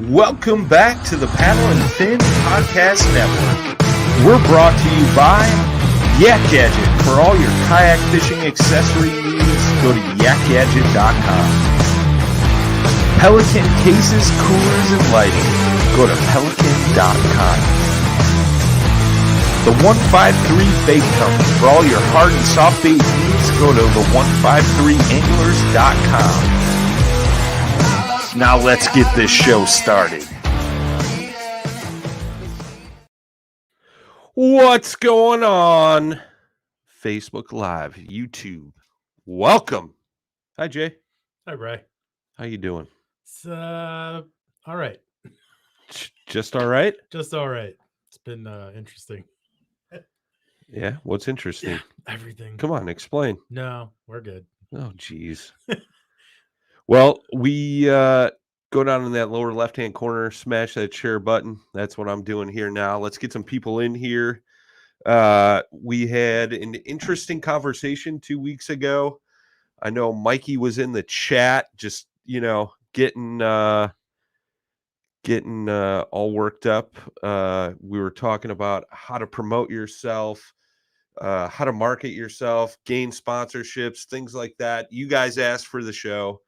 Welcome back to the Paddle and Fin Podcast Network. We're brought to you by Yak Gadget. For all your kayak fishing accessory needs, go to yakgadget.com. Pelican cases, coolers, and lighting. Go to pelican.com. The 153 Bait Company. For all your hard and soft bait needs, go to the153anglers.com. Now let's get this show started. What's going on? Facebook Live, YouTube. Welcome. Hi, Jay. Hi, Bray. How you doing? It's all right. Just all right? Just all right. It's been interesting. Yeah, what's interesting? Yeah, everything. Come on, explain. No, we're good. Oh, geez. Well, we go down in that lower left-hand corner, smash that share button. That's what I'm doing here now. Let's get some people in here. We had an interesting conversation 2 weeks ago. I know Mikey was in the chat, just, getting all worked up. We were talking about how to promote yourself, how to market yourself, gain sponsorships, things like that. You guys asked for the show,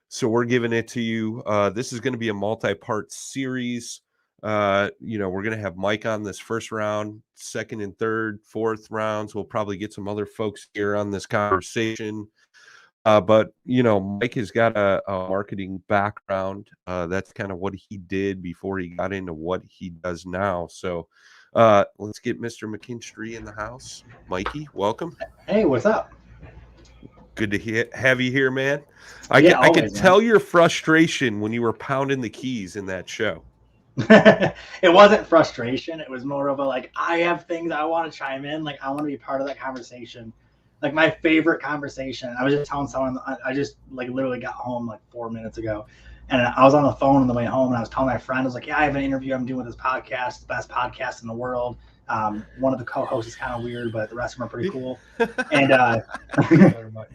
so we're giving it to you. This is going to be a multi-part series. We're going to have Mike on this first round, second and third, fourth rounds. We'll probably get some other folks here on this conversation. But Mike has got a marketing background. That's kind of what he did before he got into what he does now. So let's get Mr. McKinstry in the house. Mikey, welcome. Hey, what's up? Good to have you here, man. I could tell your frustration when you were pounding the keys in that show. It wasn't frustration. It was more of a, I have things I want to chime in. I want to be part of that conversation. My favorite conversation. I was just telling someone, I just literally got home 4 minutes ago. And I was on the phone on the way home, and I was telling my friend, I was like, yeah, I have an interview I'm doing with this podcast, the best podcast in the world. One of the co-hosts is kind of weird, but the rest of them are pretty cool. And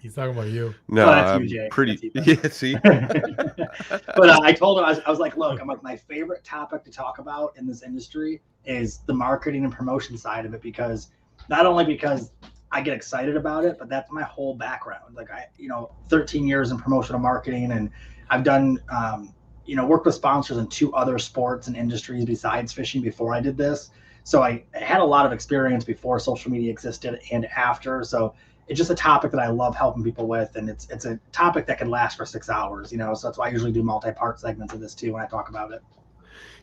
he's talking about you. No, that's you, Jay. Pretty. Yeah, see. But I told him, I was like, look, my favorite topic to talk about in this industry is the marketing and promotion side of it, because not only because I get excited about it, but that's my whole background. 13 years in promotional marketing, and I've done, worked with sponsors in 2 other sports and industries besides fishing before I did this. So I had a lot of experience before social media existed and after. So it's just a topic that I love helping people with. And it's a topic that can last for 6 hours, so that's why I usually do multi-part segments of this too when I talk about it.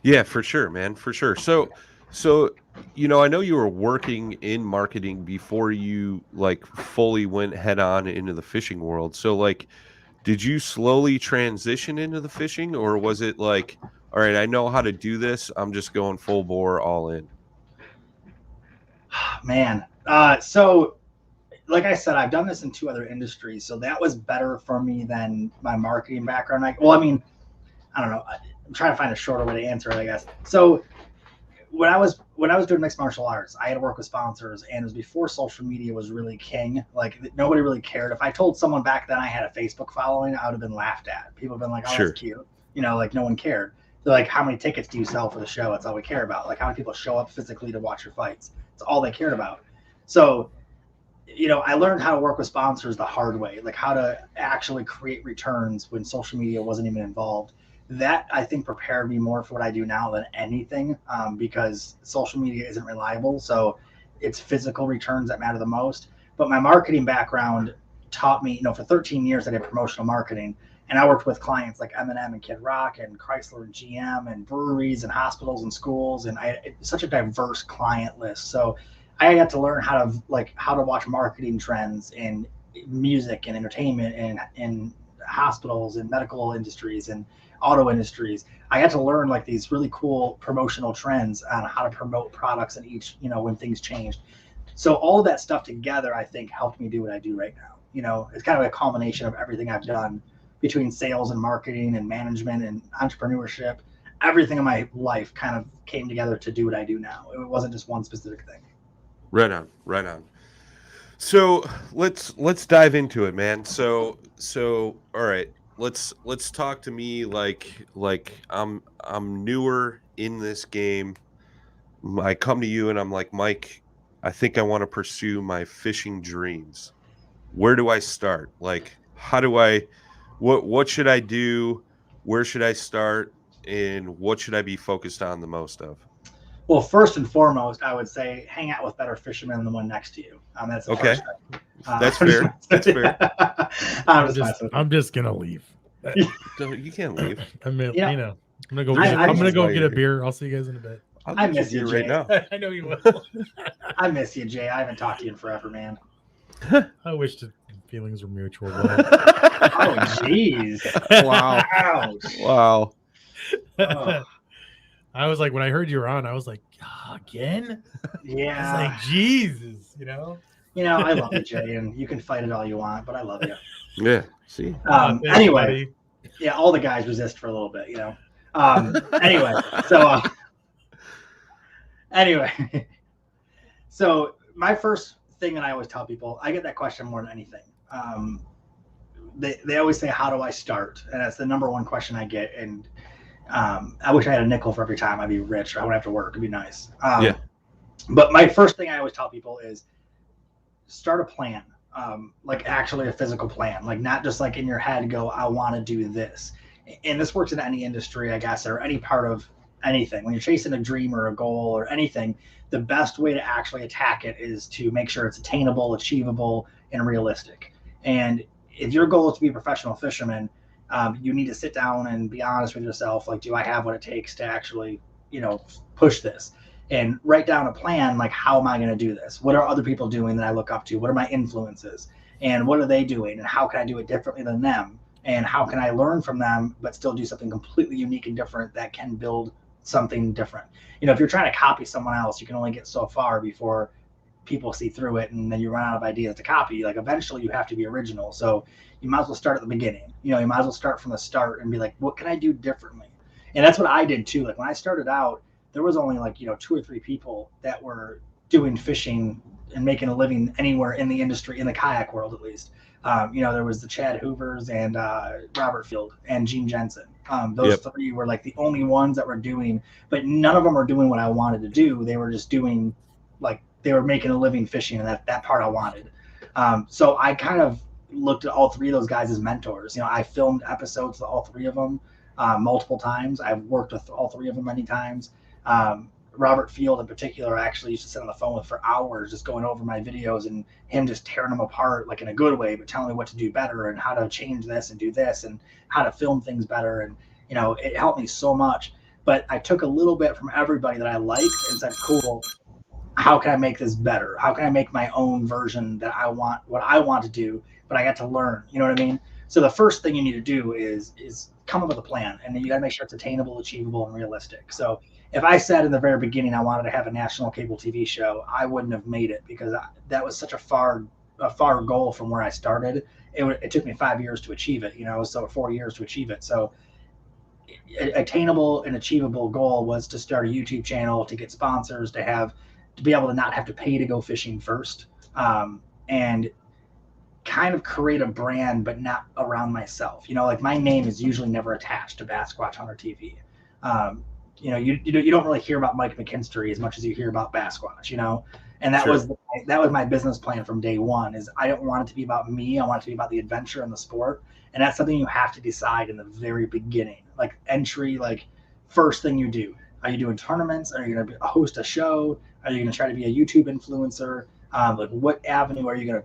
Yeah, for sure, man. For sure. So, I know you were working in marketing before you fully went head on into the fishing world. So did you slowly transition into the fishing, or was it all right, I know how to do this, I'm just going full bore all in? Man. So like I said, I've done this in 2 other industries. So that was better for me than my marketing background. I don't know. I'm trying to find a shorter way to answer it, I guess. So when I was doing mixed martial arts, I had to work with sponsors, and it was before social media was really king. Nobody really cared. If I told someone back then I had a Facebook following, I would have been laughed at. People have been like, oh, sure, that's cute. No one cared. They're like, how many tickets do you sell for the show? That's all we care about. How many people show up physically to watch your fights? It's all they cared about. So, I learned how to work with sponsors the hard way, how to actually create returns when social media wasn't even involved. That, I think, prepared me more for what I do now than anything, because social media isn't reliable. So it's physical returns that matter the most. But my marketing background taught me, for 13 years I did promotional marketing, and I worked with clients like M&M and Kid Rock and Chrysler and GM and breweries and hospitals and schools. And it's such a diverse client list. So I had to learn how to watch marketing trends in music and entertainment and in hospitals and medical industries and auto industries. I had to learn these really cool promotional trends on how to promote products in each, when things changed. So all of that stuff together, I think, helped me do what I do right now. It's kind of a culmination of everything I've done between sales and marketing and management and entrepreneurship. Everything in my life kind of came together to do what I do now. It wasn't just one specific thing. Right on. So let's dive into it, man. So all right. let's talk to me like I'm newer in this game. I come to you and I'm like, Mike, I think I want to pursue my fishing dreams. Where do I start? Like, how do I, what should I do? Where should I start? And what should I be focused on the most of? Well, first and foremost, I would say hang out with better fishermen than the one next to you. That's the Okay. first thing. That's fair. That's fair. I'm just gonna leave. You can't leave. I mean, Yeah. you know, I'm gonna go. I I'm gonna go why get you're a beer. I'll see you guys in a bit. I'll I get miss you you, right Jay. now. I know you will. I miss you, Jay. I haven't talked to you in forever, man. I wish the feelings were mutual. Oh, jeez. Wow. Ouch. Wow. Oh, I was like, when I heard you were on, I was like, again? yeah. I was like, Jesus, you know? I love you, Jay, and you can fight it all you want, but I love you. Yeah. See. Thanks, Anyway, buddy. yeah, all the guys resist for a little bit, Anyway, so anyway, so my first thing that I always tell people, I get that question more than anything. They always say, how do I start? And that's the number one question I get. And I wish I had a nickel for every time. I'd be rich. I wouldn't have to work. It'd be nice. Yeah. But my first thing I always tell people is start a plan, like actually a physical plan, like not just like in your head go, I want to do this. And this works in any industry, I guess, or any part of anything. When you're chasing a dream or a goal or anything, the best way to actually attack it is to make sure it's attainable, achievable, and realistic. And if your goal is to be a professional fisherman, you need to sit down and be honest with yourself. Like, do I have what it takes to actually, push this? And write down a plan, like, how am I going to do this? What are other people doing that I look up to? What are my influences? And what are they doing? And how can I do it differently than them? And how can I learn from them, but still do something completely unique and different that can build something different? If you're trying to copy someone else, you can only get so far before people see through it, and then you run out of ideas to copy. Like, eventually you have to be original. So you might as well start at the beginning. You might as well start from the start and be like, what can I do differently? And that's what I did too. Like, when I started out, there was only like, 2 or 3 people that were doing fishing and making a living anywhere in the industry, in the kayak world at least. There was the Chad Hoovers and Robert Field and Gene Jensen. Those 3 were like the only ones that were doing, but none of them were doing what I wanted to do. They were just doing, like, they were making a living fishing, and that part I wanted. So I kind of looked at all 3 of those guys as mentors. I filmed episodes with all 3 of them multiple times. I've worked with all 3 of them many times. Robert Field in particular, I actually used to sit on the phone with for hours just going over my videos and him just tearing them apart, like in a good way, but telling me what to do better and how to change this and do this and how to film things better. And, it helped me so much. But I took a little bit from everybody that I liked and said, cool, how can I make this better? How can I make my own version that I want, what I want to do, but I got to learn, you know what I mean? So the first thing you need to do is come up with a plan, and then you got to make sure it's attainable, achievable, and realistic. So if I said in the very beginning I wanted to have a national cable TV show, I wouldn't have made it, because that was such a far goal from where I started. It took me 5 years to achieve it, so 4 years to achieve it. So attainable and achievable goal was to start a YouTube channel, to get sponsors, to be able to not have to pay to go fishing first, and kind of create a brand, but not around myself. Like, my name is usually never attached to Bass Squatch Hunter TV. You don't really hear about Mike McKinstry as much as you hear about Bass Squatch, and that Sure. was my business plan from day one. Is I don't want it to be about me. I want it to be about the adventure and the sport. And that's something you have to decide in the very beginning, like entry, like first thing you do. Are you doing tournaments? Are you going to host a show? Are you going to try to be a YouTube influencer? Like, what avenue are you going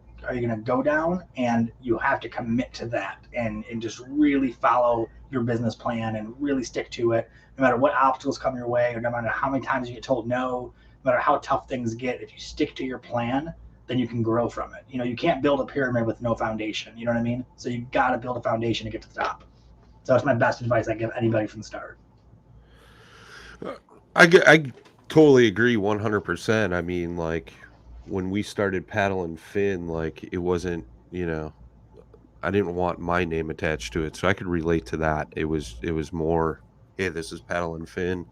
to go down? And you have to commit to that and just really follow your business plan and really stick to it. No matter what obstacles come your way, or no matter how many times you get told no matter how tough things get, if you stick to your plan, then you can grow from it. You can't build a pyramid with no foundation. You know what I mean? So you got to build a foundation to get to the top. So that's my best advice I give anybody from the start. I totally agree 100%. I mean, like, when we started Paddle and Fin, like, it wasn't, I didn't want my name attached to it, so I could relate to that. It was more, hey, this is Paddle and Fin.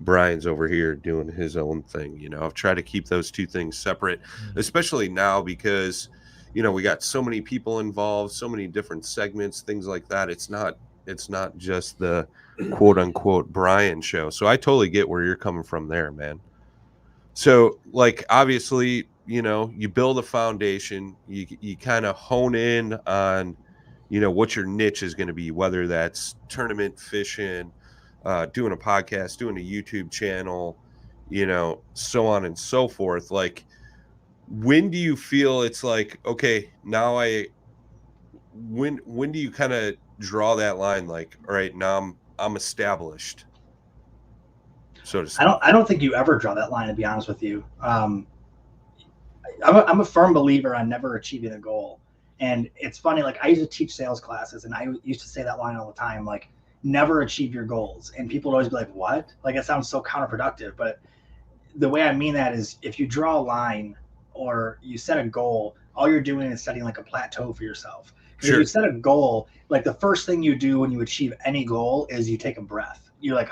Brian's over here doing his own thing. I've tried to keep those 2 things separate, especially now, because we got so many people involved, so many different segments, things like that. It's not just the quote unquote Brian show. So I totally get where you're coming from there, man. So like, obviously, you build a foundation, you kind of hone in on, what your niche is going to be, whether that's tournament fishing, doing a podcast, doing a YouTube channel, so on and so forth. Like, when do you feel it's like, okay, now when do you kind of draw that line? Like, all right, now I'm established, so to speak. I don't think you ever draw that line, to be honest with you. I'm a firm believer on never achieving a goal. And it's funny, like I used to teach sales classes and I used to say that line all the time, like never achieve your goals. And people would always be like, what? Like it sounds so counterproductive. But the way I mean that is if you draw a line or you set a goal, all you're doing is setting like a plateau for yourself. Because Sure. if you set a goal, like the first thing you do when you achieve any goal is you take a breath. You're like,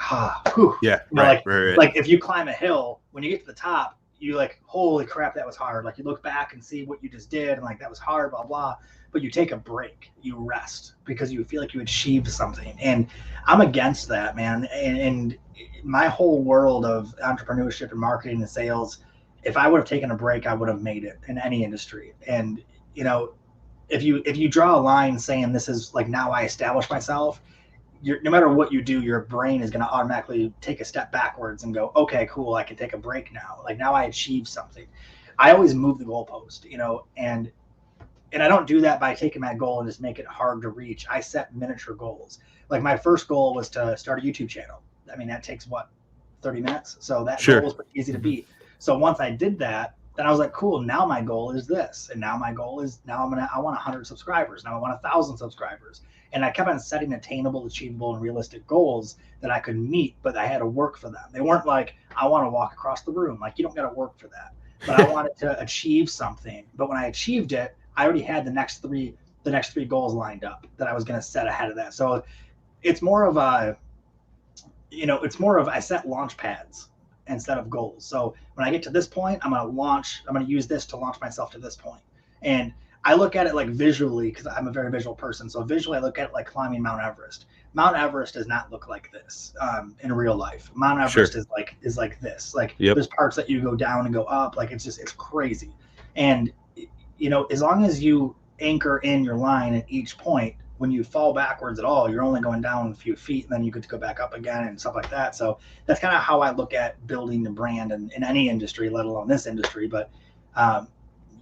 whew. Yeah, right. Right. Like if you climb a hill, when you get to the top, you like, holy crap, that was hard. Like you look back and see what you just did and like that was hard, blah, blah. But you take a break, you rest because you feel like you achieved something. And I'm against that, man. And my whole world of entrepreneurship and marketing and sales, if I would have taken a break, I would have made it in any industry. And, if you draw a line saying this is like, now I establish myself, no matter what you do, your brain is going to automatically take a step backwards and go, okay, cool, I can take a break now. Like now I achieved something. I always move the goalpost, and I don't do that by taking that goal and just make it hard to reach. I set miniature goals. Like my first goal was to start a YouTube channel. I mean, that takes 30 minutes. So that Sure. goal was pretty easy to beat. So once I did that, then I was like, cool, now my goal is this. And now my goal is I want 100 subscribers. Now I want 1,000 subscribers. And I kept on setting attainable, achievable, and realistic goals that I could meet, but I had to work for them. They weren't like, I want to walk across the room. Like, you don't got to work for that. But I wanted to achieve something. But when I achieved it, I already had the next three goals lined up that I was going to set ahead of that. So it's more of I set launch pads instead of goals. So when I get to this point, I'm going to use this to launch myself to this point. And I look at it like visually because I'm a very visual person. So visually, I look at it like climbing Mount Everest. Mount Everest does not look like this in real life. Mount Everest Sure. is like this. Like Yep. There's parts that you go down and go up. Like it's crazy. And as long as you anchor in your line at each point, when you fall backwards at all, you're only going down a few feet, and then you get to go back up again and stuff like that. So that's kind of how I look at building the brand in any industry, let alone this industry. But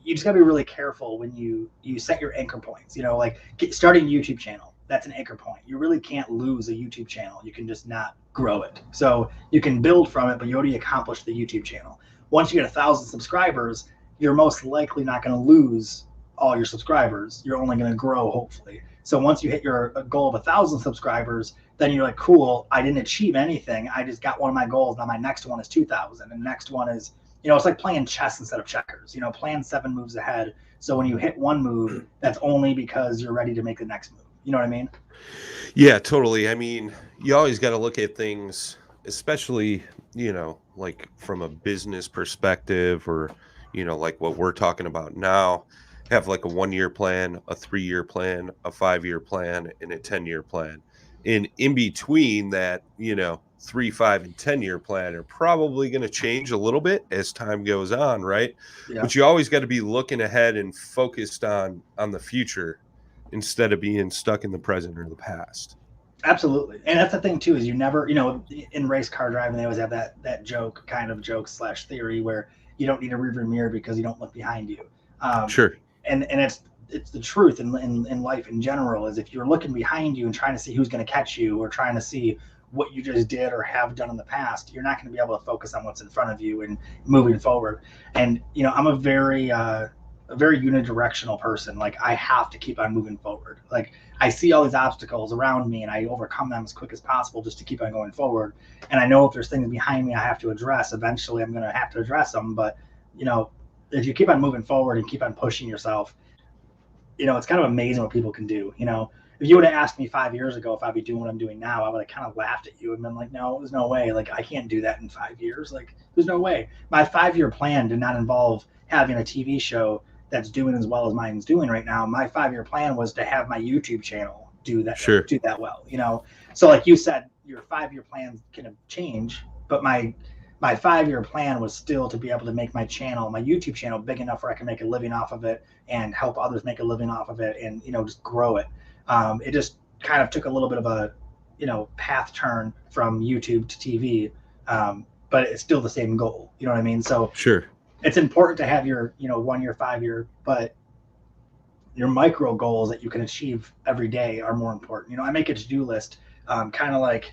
you just gotta be really careful when you set your anchor points. Starting a YouTube channel, that's an anchor point. You really can't lose a YouTube channel. You can just not grow it. So you can build from it, but you already accomplished the YouTube channel. Once you get 1,000 subscribers, you're most likely not going to lose all your subscribers. You're only going to grow, hopefully. So once you hit your goal of 1,000 subscribers, then you're like, cool, I didn't achieve anything. I just got one of my goals. Now my next one is 2,000. And the next one is, it's like playing chess instead of checkers. Plan 7 moves ahead. So when you hit one move, that's only because you're ready to make the next move. You know what I mean? Yeah, totally. I mean, you always got to look at things, especially, like from a business perspective or, like what we're talking about now, have like a 1-year plan, a 3-year plan, a 5-year plan, and a 10-year plan. And in between that, 3, 5, and 10-year plan are probably going to change a little bit as time goes on, right? Yeah. But you always got to be looking ahead and focused on the future instead of being stuck in the present or the past. Absolutely. And that's the thing too, is you never, in race car driving, they always have that joke / theory where you don't need a rearview mirror because you don't look behind you. Sure. And it's the truth in life in general, is if you're looking behind you and trying to see who's going to catch you or trying to see what you just did or have done in the past, you're not going to be able to focus on what's in front of you and moving forward. And, I'm a very unidirectional person. Like I have to keep on moving forward. Like I see all these obstacles around me and I overcome them as quick as possible just to keep on going forward. And I know if there's things behind me I have to address, eventually I'm going to have to address them. But, if you keep on moving forward and keep on pushing yourself, it's kind of amazing what people can do. If you would have asked me 5 years ago if I'd be doing what I'm doing now, I would have kind of laughed at you and been like, no, there's no way. Like, I can't do that in 5 years. Like, there's no way. My 5-year plan did not involve having a TV show that's doing as well as mine's doing right now. My 5-year plan was to have my YouTube channel do that well, you know? So like you said, your 5-year plans can change, but my 5-year plan was still to be able to make my YouTube channel big enough where I can make a living off of it and help others make a living off of it and, you know, just grow it. It just kind of took a little bit of a, you know, path turn from YouTube to TV. But it's still the same goal. You know what I mean? So sure, it's important to have your, you know, 1 year, 5-year, but your micro goals that you can achieve every day are more important. You know, I make a to-do list, kind of like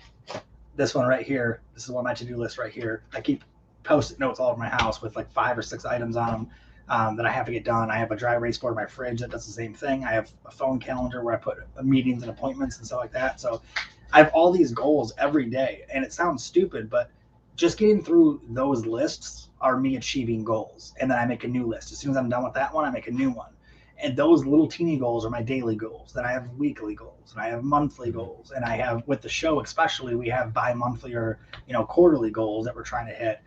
this one right here. This is one of my to-do lists right here. I keep Post-it notes all over my house with like 5 or 6 items on them that I have to get done. I have a dry erase board in my fridge that does the same thing. I have a phone calendar where I put meetings and appointments and stuff like that. So I have all these goals every day, and it sounds stupid, but just getting through those lists are me achieving goals. And then I make a new list. As soon as I'm done with that one, I make a new one. And those little teeny goals are my daily goals. Then I have weekly goals, and I have monthly goals. And I have, with the show especially, we have bi-monthly or, you know, quarterly goals that we're trying to hit.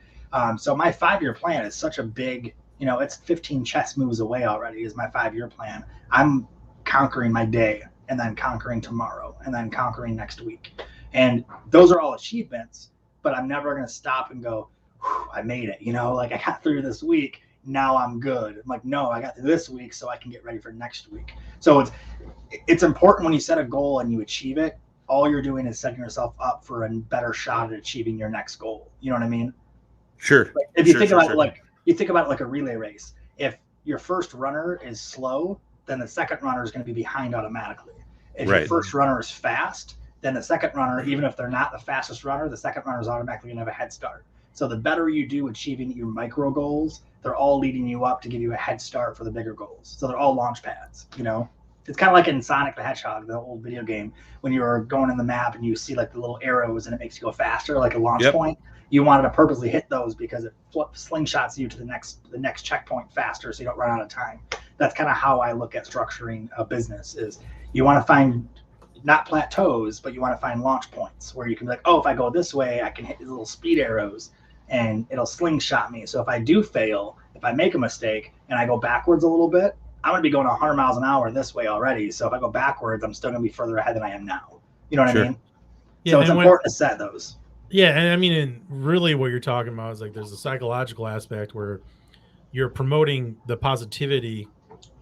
So my 5-year plan is such a big, you know, it's 15 chess moves away already is my 5-year plan. I'm conquering my day, and then conquering tomorrow, and then conquering next week. And those are all achievements, but I'm never going to stop and go, I made it, you know, like I got through this week. Now I'm good. I'm like, no, I got through this week so I can get ready for next week. So it's important when you set a goal and you achieve it, all you're doing is setting yourself up for a better shot at achieving your next goal. You know what I mean? Sure. Like if you think about it, like you think about it like a relay race. If your first runner is slow, then the second runner is going to be behind automatically. If your first runner is fast, then the second runner, even if they're not the fastest runner, the second runner is automatically going to have a head start. So the better you do achieving your micro goals, they're all leading you up to give you a head start for the bigger goals. So they're all launch pads, you know? It's kind of like in Sonic the Hedgehog, the old video game, when you're going in the map and you see like the little arrows and it makes you go faster, like a launch point. You wanted to purposely hit those because it slingshots you to the next checkpoint faster so you don't run out of time. That's kind of how I look at structuring a business is you want to find not plateaus, but you want to find launch points where you can be like, oh, if I go this way, I can hit these little speed arrows and it'll slingshot me. So if I do fail, if I make a mistake and I go backwards a little bit, I'm going to be going 100 miles an hour this way already. So if I go backwards, I'm still going to be further ahead than I am now. You know what I mean? Yeah, so it's important to set those. Yeah, and I mean, and really what you're talking about is like there's a psychological aspect where you're promoting the positivity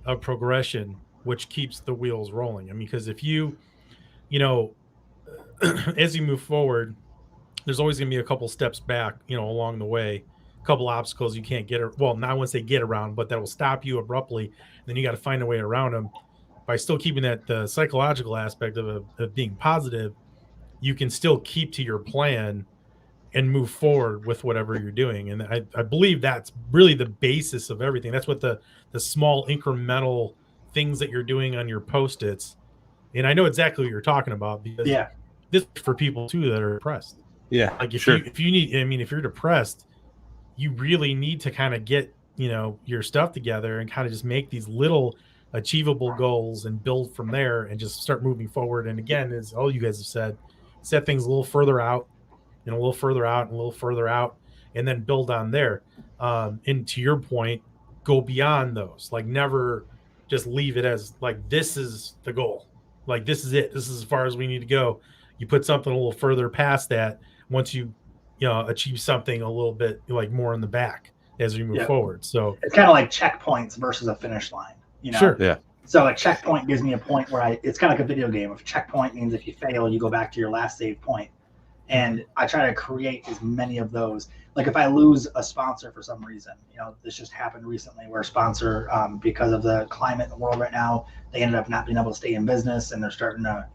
of progression, which keeps the wheels rolling. I mean, because if you know, as you move forward, there's always going to be a couple steps back, you know, along the way, a couple obstacles you can't get, well, not once they get around, but that will stop you abruptly. And then you got to find a way around them by still keeping that the psychological aspect of being positive. You can still keep to your plan and move forward with whatever you're doing. And I believe that's really the basis of everything. That's what the small incremental things that you're doing on your Post-its. And I know exactly what you're talking about because this is for people too that are depressed. Yeah. Like if you need, I mean, if you're depressed, you really need to kind of get, you know, your stuff together and kind of just make these little achievable goals and build from there and just start moving forward. And again, as all you guys have said, set things a little further out and a little further out and a little further out, and then build on there. And to your point, go beyond those, like never just leave it as like, this is the goal. Like, this is it. This is as far as we need to go. You put something a little further past that once you know, achieve something a little bit like more in the back as we move forward. So it's kind of like checkpoints versus a finish line, you know? Sure. Yeah. So a checkpoint gives me a point where it's kind of like a video game. If checkpoint means if you fail, you go back to your last save point. And I try to create as many of those. Like if I lose a sponsor for some reason, you know, this just happened recently where a sponsor, because of the climate in the world right now, they ended up not being able to stay in business and they're starting to,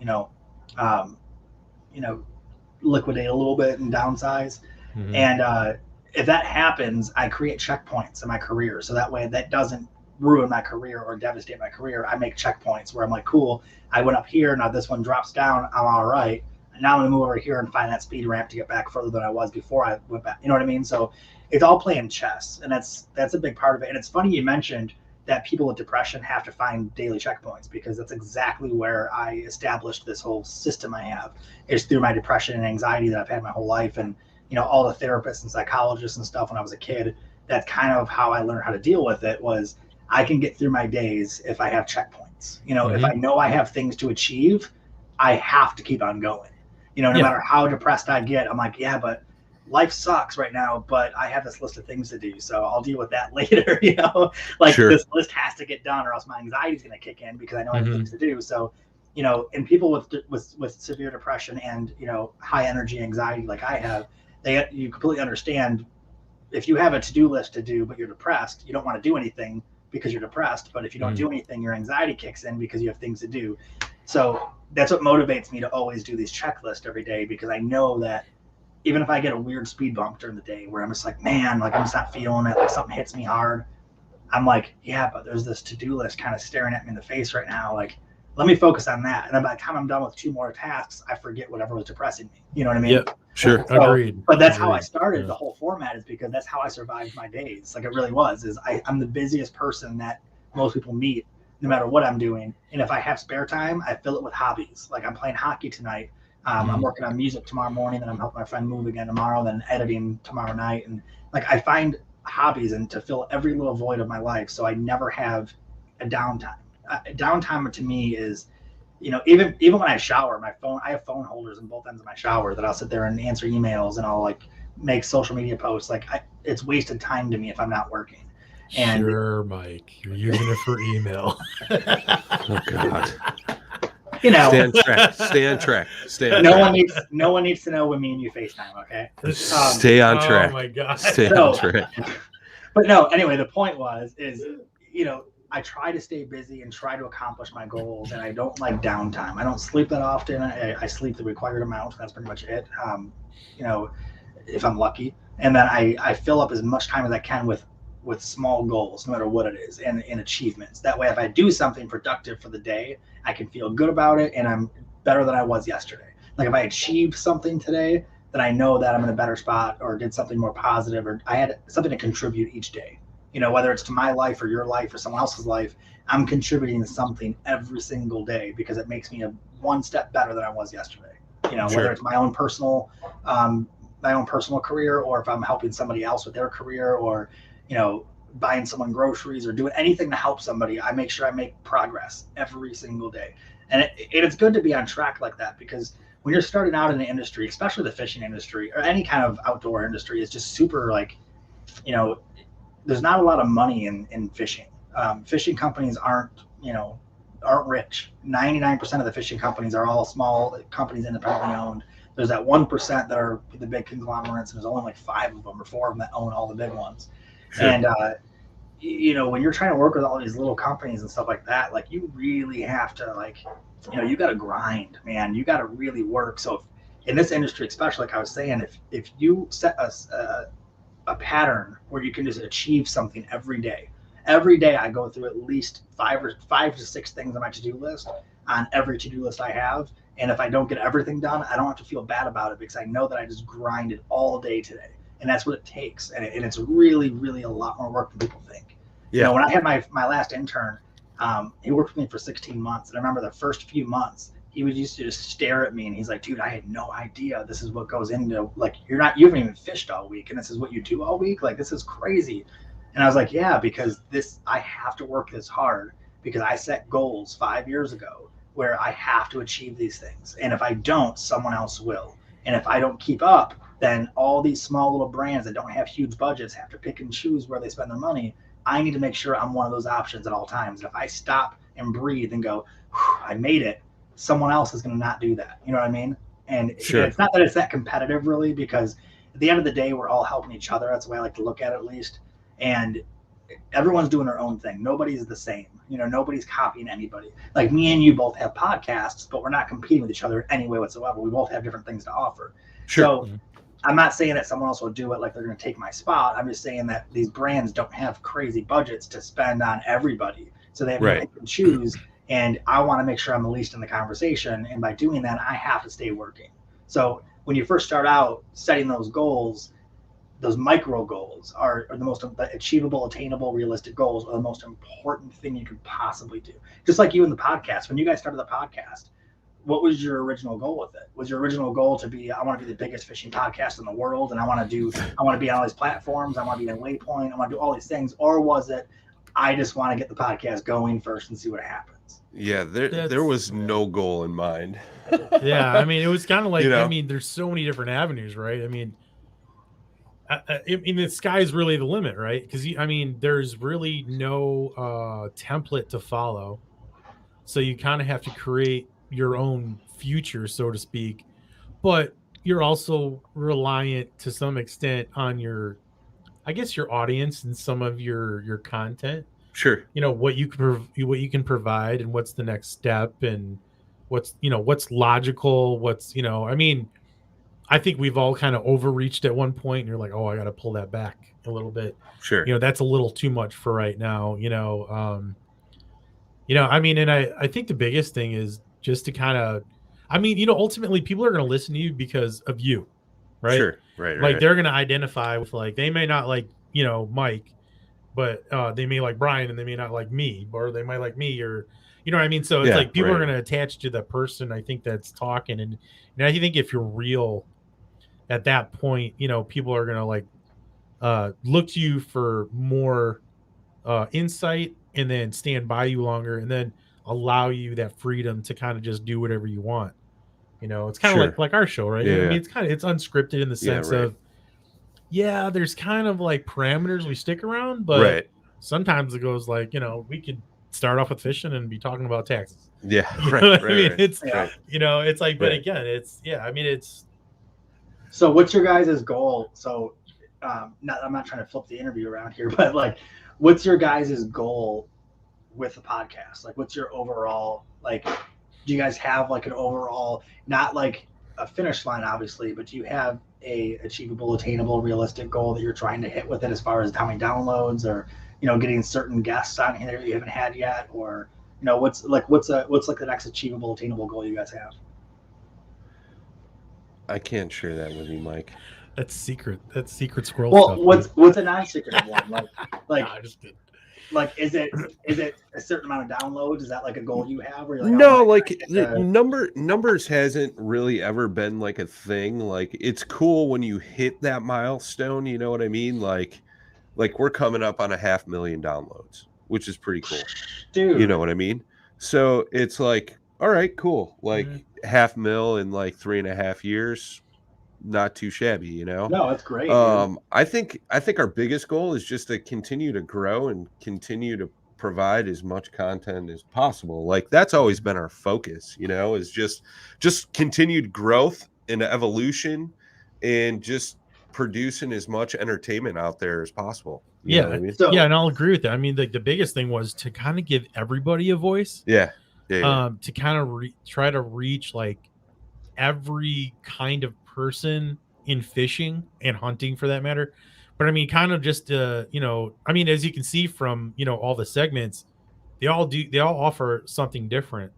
liquidate a little bit and downsize. Mm-hmm. And if that happens, I create checkpoints in my career. So that way that doesn't ruin my career or devastate my career. I make checkpoints where I'm like, cool, I went up here. Now this one drops down. I'm all right. Now I'm going to move over here and find that speed ramp to get back further than I was before I went back. You know what I mean? So it's all playing chess, and that's a big part of it. And it's funny you mentioned that people with depression have to find daily checkpoints because that's exactly where I established this whole system I have is through my depression and anxiety that I've had my whole life. And, you know, all the therapists and psychologists and stuff when I was a kid, that's kind of how I learned how to deal with it was I can get through my days if I have checkpoints. You know, if Mhm. I know I have things to achieve, I have to keep on going. You know, no Yeah. matter how depressed I get, I'm like, yeah, but life sucks right now, but I have this list of things to do, so I'll deal with that later. You know, like Sure. this list has to get done, or else my anxiety is going to kick in because I know I have things to do. So, you know, and people with severe depression and, you know, high energy anxiety like I have, you completely understand. If you have a to-do list to do, but you're depressed, you don't want to do anything because you're depressed. But if you don't do anything, your anxiety kicks in because you have things to do. So that's what motivates me to always do these checklists every day, because I know that even if I get a weird speed bump during the day where I'm just like, man, like I'm just not feeling it, like something hits me hard, I'm like, yeah, but there's this to-do list kind of staring at me in the face right now. Like, let me focus on that. And then by the time I'm done with 2 more tasks, I forget whatever was depressing me. You know what I mean? Yep. Sure. So, Agreed. but that's how I Agreed. started Yeah. the whole format, is because that's how I survived my days. Like, it really was, is I'm the busiest person that most people meet, no matter what I'm doing. And if I have spare time, I fill it with hobbies. Like, I'm playing hockey tonight. I'm working on music tomorrow morning, then I'm helping my friend move again tomorrow, then editing tomorrow night. And like, I find hobbies and to fill every little void of my life, so I never have a downtime. Downtime to me is, you know, even when I shower, my phone, I have phone holders in both ends of my shower that I'll sit there and answer emails, and I'll like make social media posts. Like, it's wasted time to me if I'm not working. And Sure, Mike, you're using it for email. Oh God. you know, Stay on track. Stay on track. Stay on no track. one needs to know when me and you FaceTime, okay? Stay on track. Oh my God. Stay So- on track. But no, anyway, the point is, you know, I try to stay busy and try to accomplish my goals, and I don't like downtime. I don't sleep that often. I sleep the required amount. That's pretty much it. You know, if I'm lucky, and then I fill up as much time as I can with small goals, no matter what it is, and achievements. That way, if I do something productive for the day, I can feel good about it, and I'm better than I was yesterday. Like, if I achieved something today, then I know that I'm in a better spot, or did something more positive, or I had something to contribute each day. You know, whether it's to my life or your life or someone else's life, I'm contributing something every single day, because it makes me one step better than I was yesterday. You know, Sure. whether it's my own personal career, or if I'm helping somebody else with their career, or, you know, buying someone groceries or doing anything to help somebody, I make sure I make progress every single day. And it's good to be on track like that, because when you're starting out in the industry, especially the fishing industry or any kind of outdoor industry, it's just super, like, you know, there's not a lot of money in fishing. Fishing companies aren't rich. 99% of the fishing companies are all small companies, independently owned. There's that 1% that are the big conglomerates, and there's only like 5 of them or 4 of them that own all the big ones. Sure. And you know, when you're trying to work with all these little companies and stuff like that, like, you really have to, like, you know, you got to grind, man. You got to really work. So in this industry, especially, like I was saying, if you set a pattern where you can just achieve something every day. Every day I go through at least 5 to 6 things on my to-do list, on every to-do list I have. And if I don't get everything done, I don't have to feel bad about it, because I know that I just grinded all day today. And that's what it takes. And it's really, really a lot more work than people think. Yeah. You know, when I had my last intern, he worked with me for 16 months. And I remember the first few months, he would used to just stare at me, and he's like, dude, I had no idea this is what goes into, like, you haven't even fished all week, and this is what you do all week. Like, this is crazy. And I was like, yeah, because I have to work this hard, because I set goals 5 years ago where I have to achieve these things. And if I don't, someone else will. And if I don't keep up, then all these small little brands that don't have huge budgets have to pick and choose where they spend their money. I need to make sure I'm one of those options at all times. And if I stop and breathe and go, I made it, someone else is going to not do that. You know what I mean? And Sure. It's not that it's that competitive, really, because at the end of the day, we're all helping each other. That's the way I like to look at it, at least. And everyone's doing their own thing. Nobody's the same. You know, nobody's copying anybody. Like, me and you both have podcasts, but we're not competing with each other in any way whatsoever. We both have different things to offer. Sure. So I'm not saying that someone else will do it like they're going to take my spot. I'm just saying that these brands don't have crazy budgets to spend on everybody. So they have to pick and choose. And I want to make sure I'm the least in the conversation. And by doing that, I have to stay working. So when you first start out setting those goals, those micro goals are the most achievable, attainable, realistic goals are the most important thing you could possibly do. Just like you in the podcast. When you guys started the podcast, what was your original goal with it? Was your original goal to be, I want to be the biggest fishing podcast in the world, and I want to be on all these platforms, I want to be in Waypoint, I want to do all these things? Or was it, I just want to get the podcast going first and see what happens. Yeah, there was no goal in mind. Yeah, I mean, it was kind of like, You know? I mean, there's so many different avenues, right? I mean, the sky's really the limit, right? Because I mean, there's really no template to follow, so you kind of have to create your own future, so to speak. But you're also reliant to some extent on your, I guess, your audience and some of your content. Sure. You know what you can provide, and what's the next step, and what's logical, what's I mean, I think we've all kind of overreached at one point, and you're like, oh, I got to pull that back a little bit. Sure. That's a little too much for right now. I mean, and I think the biggest thing is just to kind of, I mean, ultimately people are going to listen to you because of you, right? Sure. Right. Like right. they're going to identify with, like, they may not like Mike, but they may like Brian, and they may not like me, or they might like me, or what I mean. So it's like people are going to attach to the person, I think, that's talking, and I think if you're real at that point, people are going to like look to you for more insight, and then stand by you longer, and then allow you that freedom to kind of just do whatever you want. It's kind of like our show, right? Yeah. I mean, it's unscripted in the sense of, there's kind of like parameters we stick around, but sometimes it goes like, we could start off with fishing and be talking about taxes. Yeah. I mean, it's it's like, but again, I mean, it's. So what's your guys' goal? So I'm not trying to flip the interview around here, but like, what's your guys' goal with the podcast? Like, what's your overall, like, do you guys have like an overall, not like a finish line, obviously, but do you have a achievable, attainable, realistic goal that you're trying to hit with it, as far as how many downloads, or, getting certain guests on here that you haven't had yet, or, what's like the next achievable, attainable goal you guys have? I can't share that with you, Mike. That's secret. That's secret squirrel well, stuff. what's a non-secret one? Like, I just did. Like, is it a certain amount of downloads? Is that like a goal you have? Where you're like, no, like numbers hasn't really ever been like a thing. Like, it's cool when you hit that milestone. You know what I mean? Like we're coming up on 500,000 downloads, which is pretty cool. Dude, you know what I mean? So it's like, all right, cool. Like 500,000 in like 3.5 years. Not too shabby, No, that's great. I think our biggest goal is just to continue to grow and continue to provide as much content as possible. Like, that's always been our focus, is just continued growth and evolution, and just producing as much entertainment out there as possible. You know what I mean? So, and I'll agree with that. I mean, the biggest thing was to kind of give everybody a voice. Yeah. To kind of try to reach like every kind of person in fishing and hunting, for that matter. But I mean, kind of just I mean, as you can see from all the segments, they all offer something different,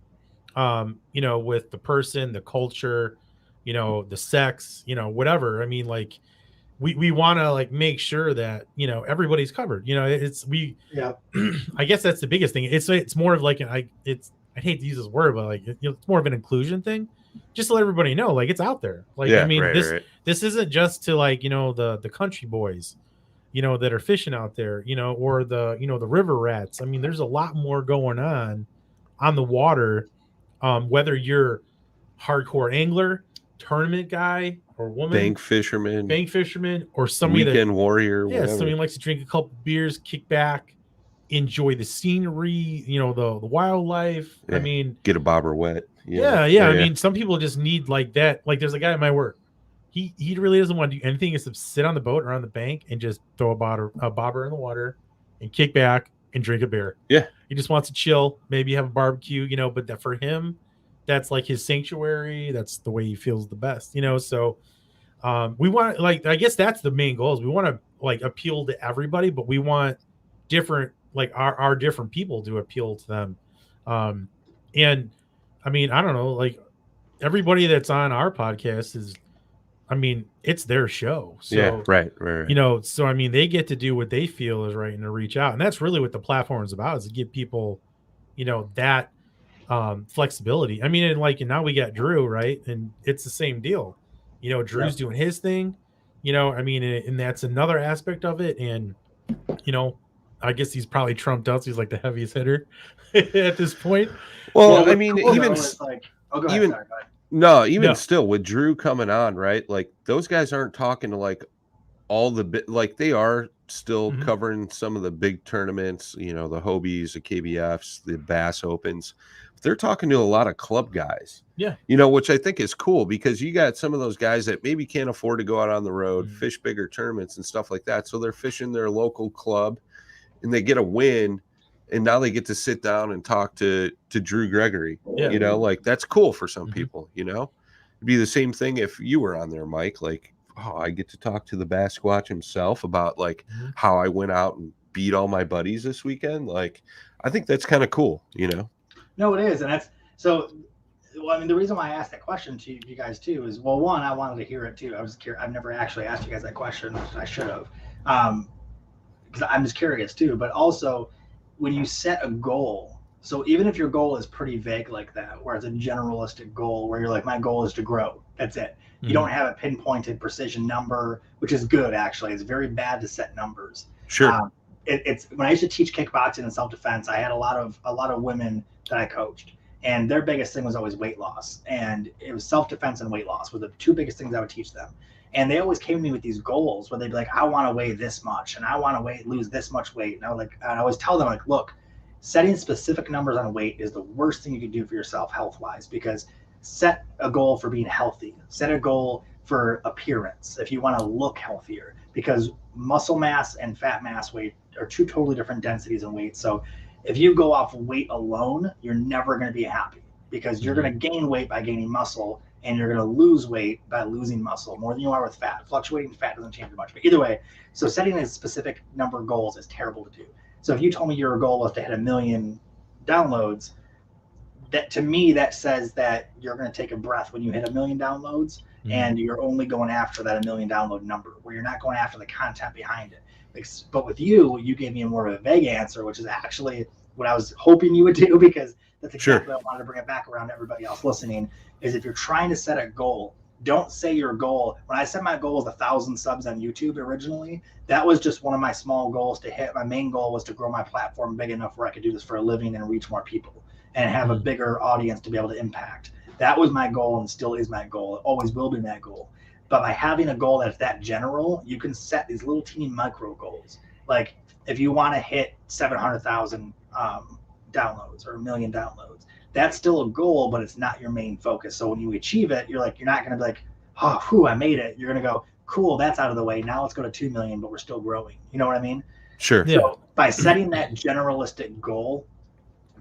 with the person, the culture, the sex, whatever. I mean, like, we want to like make sure that everybody's covered. I guess that's the biggest thing. It's more of like I hate to use this word, but like it's more of an inclusion thing, just to let everybody know, like, it's out there. Like, I mean, this isn't just to like the country boys, that are fishing out there, or the the river rats. I mean, there's a lot more going on the water, whether you're hardcore angler, tournament guy, or woman, bank fisherman, or somebody weekend warrior. Yeah, somebody likes to drink a couple beers, kick back, enjoy the scenery, the wildlife. I mean, get a bobber wet. Yeah. I mean, some people just need like that. Like, there's a guy at my work. He really doesn't want to do anything except sit on the boat or on the bank and just throw a bobber in the water and kick back and drink a beer. Yeah. He just wants to chill, maybe have a barbecue, but that for him, that's like his sanctuary. That's the way he feels the best, So we want, like, I guess that's the main goal, is we want to like appeal to everybody, but we want different, like our different people to appeal to them. And I mean, I don't know, like, everybody that's on our podcast is, I mean, it's their show. So, yeah, right. So I mean, they get to do what they feel is right and to reach out. And that's really what the platform is about, is to give people, that flexibility. I mean, and now we got Drew, right? And it's the same deal. Drew's doing his thing, I mean, and that's another aspect of it. And, I guess he's probably trumped out. So he's like the heaviest hitter at this point. Well, what's I mean, cool, even though, is like, oh, go ahead. even Sorry, go ahead. no, even No. still with Drew coming on, right? Like those guys aren't talking to like all the bit, like they are still Mhm. covering some of the big tournaments, you know, the Hobies, the KBFs, the Bass Opens. They're talking to a lot of club guys. Yeah. You know, which I think is cool because you got some of those guys that maybe can't afford to go out on the road, fish bigger tournaments and stuff like that. So they're fishing their local club and they get a win. And now they get to sit down and talk to Drew Gregory. Yeah. You know, like that's cool for some Mhm. people, you know. It'd be the same thing if you were on there, Mike. Like, oh, I get to talk to the Bass Squatch himself about like how I went out and beat all my buddies this weekend. Like, I think that's kind of cool, you know. No, it is, and that's so. Well, I mean, the reason why I asked that question to you guys too is, well, one, I wanted to hear it too. I was curious. I've never actually asked you guys that question. I should have, because I'm just curious too. But also, when you set a goal, so even if your goal is pretty vague like that, where it's a generalistic goal, where you're like, my goal is to grow. That's it. You don't have a pinpointed precision number, which is good actually. It's very bad to set numbers. Sure. It's when I used to teach kickboxing and self-defense, I had a lot of women that I coached, and their biggest thing was always weight loss, and it was self-defense and weight loss were the two biggest things I would teach them. And they always came to me with these goals where they'd be like, I want to weigh this much, and I want to lose this much weight. And I always tell them, like, look, setting specific numbers on weight is the worst thing you can do for yourself health-wise, because set a goal for being healthy, set a goal for appearance if you want to look healthier, because muscle mass and fat mass weight are two totally different densities in weight. So if you go off weight alone, you're never going to be happy, because you're going to gain weight by gaining muscle, and you're going to lose weight by losing muscle more than you are with fat. Fluctuating fat doesn't change much, but either way, so setting a specific number of goals is terrible to do. So if you told me your goal was to hit 1 million downloads, that to me, that says that you're going to take a breath when you hit 1 million downloads, and you're only going after that 1 million download number, where you're not going after the content behind it. But with you gave me a more of a vague answer, which is actually what I was hoping you would do, because that's exactly what I wanted to bring it back around to everybody else listening, is if you're trying to set a goal, don't say your goal. When I set my goal was 1,000 subs on YouTube originally, that was just one of my small goals to hit. My main goal was to grow my platform big enough where I could do this for a living and reach more people and have a bigger audience to be able to impact. That was my goal and still is my goal. It always will be my goal. But by having a goal that's that general, you can set these little teeny micro goals. Like if you want to hit 700,000 downloads or 1 million downloads, that's still a goal, but it's not your main focus. So when you achieve it, you're not going to be like, oh, whew, I made it. You're going to go, cool, that's out of the way. Now let's go to 2 million, but we're still growing. You know what I mean? Sure. So by setting that generalistic goal,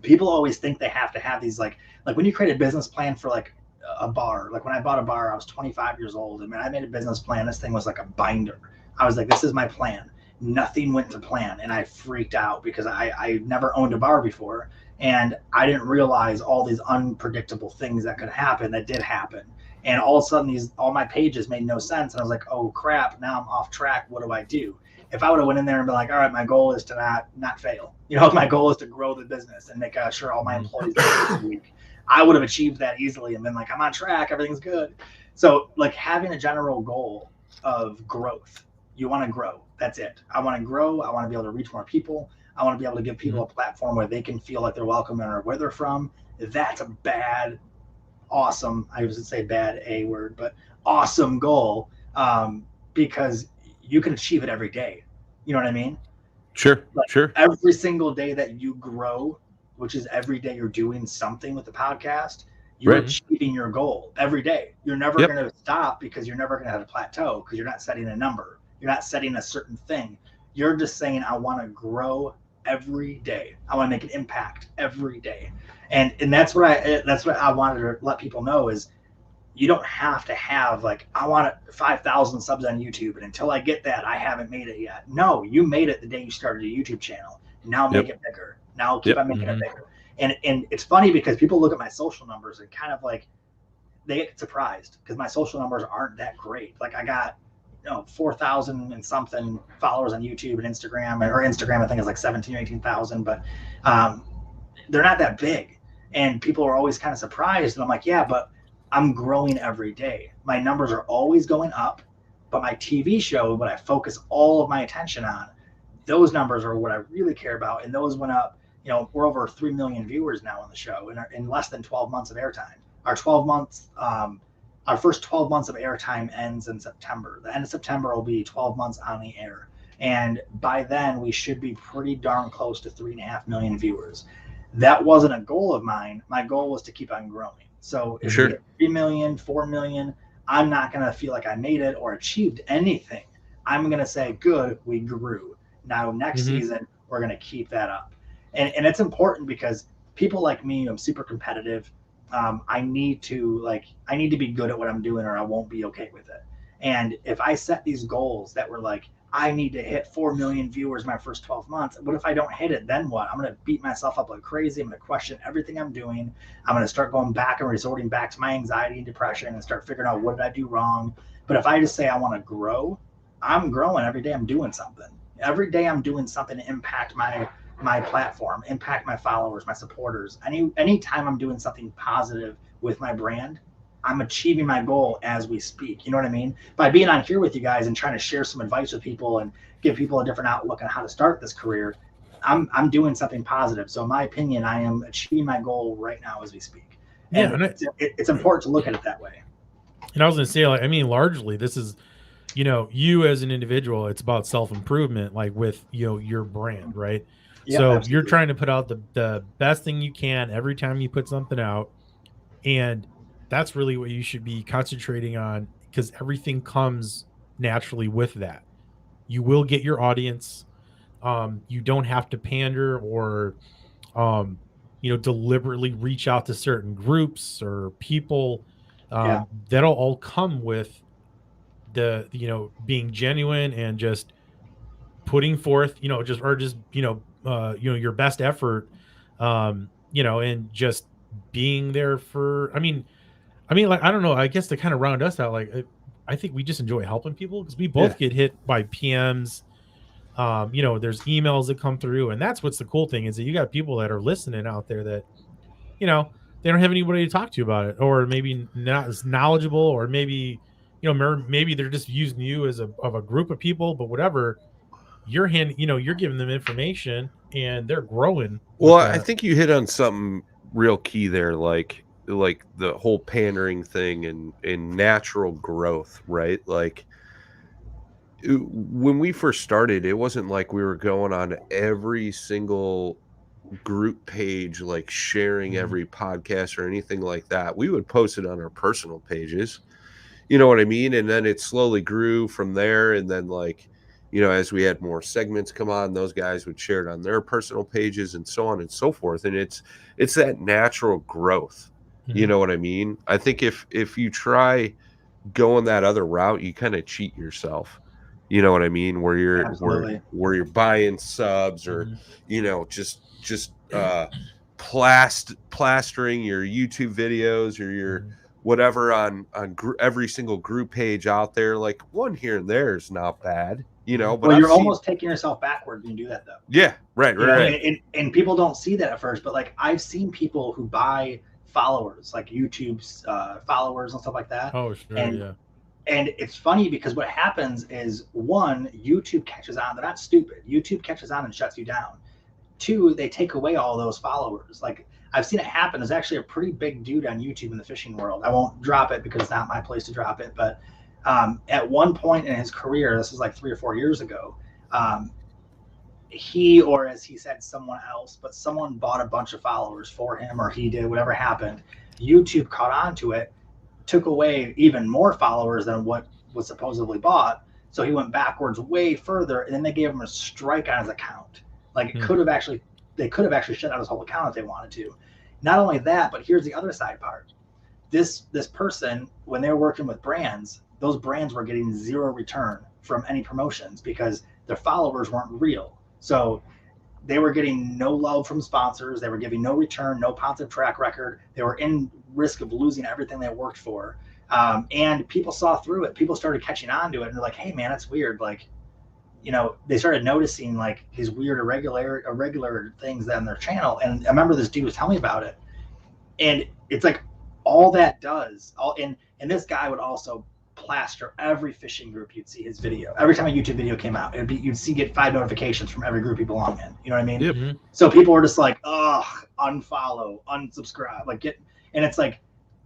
people always think they have to have these like when you create a business plan for like a bar, like when I bought a bar, I was 25 years old. I mean, I made a business plan. This thing was like a binder. I was like, this is my plan. Nothing went to plan. And I freaked out because I never owned a bar before. And I didn't realize all these unpredictable things that could happen that did happen. And all of a sudden all my pages made no sense. And I was like, oh crap, now I'm off track. What do I do? If I would have went in there and been like, all right, my goal is to not fail. You know, my goal is to grow the business and make sure all my employees are every week. I would have achieved that easily and been like, I'm on track, everything's good. So like having a general goal of growth, you want to grow. That's it. I want to grow. I want to be able to reach more people. I want to be able to give people a platform where they can feel like they're welcome no matter where they're from. That's a bad, awesome, I was going to say bad A word, but awesome goal, because you can achieve it every day. You know what I mean? Sure. Like sure. Every single day that you grow, which is every day you're doing something with the podcast, you're achieving your goal every day. You're never going to stop, because you're never going to have a plateau, because you're not setting a number. You're not setting a certain thing. You're just saying, I want to grow every day. I want to make an impact every day. And that's what I wanted to let people know is you don't have to have like, I want 5,000 subs on YouTube, and until I get that, I haven't made it yet. No, you made it the day you started a YouTube channel. Now make it bigger. Now keep on making it bigger. And it's funny because people look at my social numbers and kind of like they get surprised, because my social numbers aren't that great. Like I got 4,000 and something followers on YouTube and Instagram, or Instagram I think is like 17 or 18,000, but they're not that big. And people are always kind of surprised. And I'm like, yeah, but I'm growing every day. My numbers are always going up, but my TV show, what I focus all of my attention on, Those numbers are what I really care about. And those went up, we're over 3 million viewers now on the show in less than 12 months of airtime. Our first 12 months of airtime ends in September. The end of September will be 12 months on the air. And by then we should be pretty darn close to 3.5 million viewers. That wasn't a goal of mine. My goal was to keep on growing. So if we get 3 million, 4 million, I'm not going to feel like I made it or achieved anything. I'm going to say, good, we grew. Now, next season, we're going to keep that up. And it's important because people like me, I'm super competitive. I need to be good at what I'm doing or I won't be okay with it. And if I set these goals that were like, I need to hit 4 million viewers my first 12 months. What if I don't hit it? Then what? I'm going to beat myself up like crazy. I'm going to question everything I'm doing. I'm going to start going back and resorting back to my anxiety and depression and start figuring out what did I do wrong. But if I just say I want to grow, I'm growing every day. I'm doing something. Every day I'm doing something to impact my platform, impact my followers, my supporters. Anytime I'm doing something positive with my brand, I'm achieving my goal as we speak. You know what I mean? By being on here with you guys and trying to share some advice with people and give people a different outlook on how to start this career, I'm doing something positive. So in my opinion, I am achieving my goal right now as we speak. And it's important to look at it that way. And I was going to say, largely this is, you as an individual, it's about self-improvement, like with, your brand, right? Yeah, so absolutely. You're trying to put out the best thing you can every time you put something out. And that's really what you should be concentrating on, because everything comes naturally with that. You will get your audience. You don't have to pander or, deliberately reach out to certain groups or people. That'll all come with the, being genuine and just putting forth, your best effort, and just being there for, I mean, I don't know. I guess to kind of round us out, I think we just enjoy helping people because we both get hit by PMs. There's emails that come through, and that's what's the cool thing is that you got people that are listening out there that, they don't have anybody to talk to about it, or maybe not as knowledgeable, or maybe, maybe they're just using you as a group of people, but whatever. You're giving them information, and they're growing. Well, I think you hit on something real key there, like the whole pandering thing and natural growth, right? Like when we first started, it wasn't like we were going on every single group page, like sharing every podcast or anything like that. We would post it on our personal pages, you know what I mean? And then it slowly grew from there. And then as we had more segments come on, those guys would share it on their personal pages and so on and so forth. And it's that natural growth. You know what I mean? I think if you try going that other route, you kind of cheat yourself. You know what I mean? Where you're buying subs or just plastering your YouTube videos or your whatever on every single group page out there. Like one here and there is not bad. But you're almost taking yourself backward when you do that, though. Yeah, right. And people don't see that at first, but I've seen people who buy followers, like YouTube's followers and stuff like that. Oh, sure, And it's funny because what happens is, one, YouTube catches on. They're not stupid. YouTube catches on and shuts you down. Two, they take away all those followers. I've seen it happen. There's actually a pretty big dude on YouTube in the fishing world. I won't drop it because it's not my place to drop it, but at one point in his career, this was like 3 or 4 years ago, he, or as he said, someone else, but someone bought a bunch of followers for him, or he did, whatever happened. YouTube caught on to it, took away even more followers than what was supposedly bought. So he went backwards way further, and then they gave him a strike on his account. They could have actually shut down his whole account if they wanted to. Not only that, but here's the other side part. This person, when they were working with brands, those brands were getting zero return from any promotions because their followers weren't real. So they were getting no love from sponsors. They were giving no return, no positive track record. They were in risk of losing everything they worked for. And people saw through it. People started catching on to it. And they're like, hey, man, that's weird. They started noticing these weird irregular things on their channel. And I remember this dude was telling me about it. And it's all that does. And this guy would also plaster every fishing group. You'd see his video. Every time a YouTube video came out, get 5 notifications from every group he belonged in. You know what I mean? Yep. So people were just like, unfollow, unsubscribe, and it's like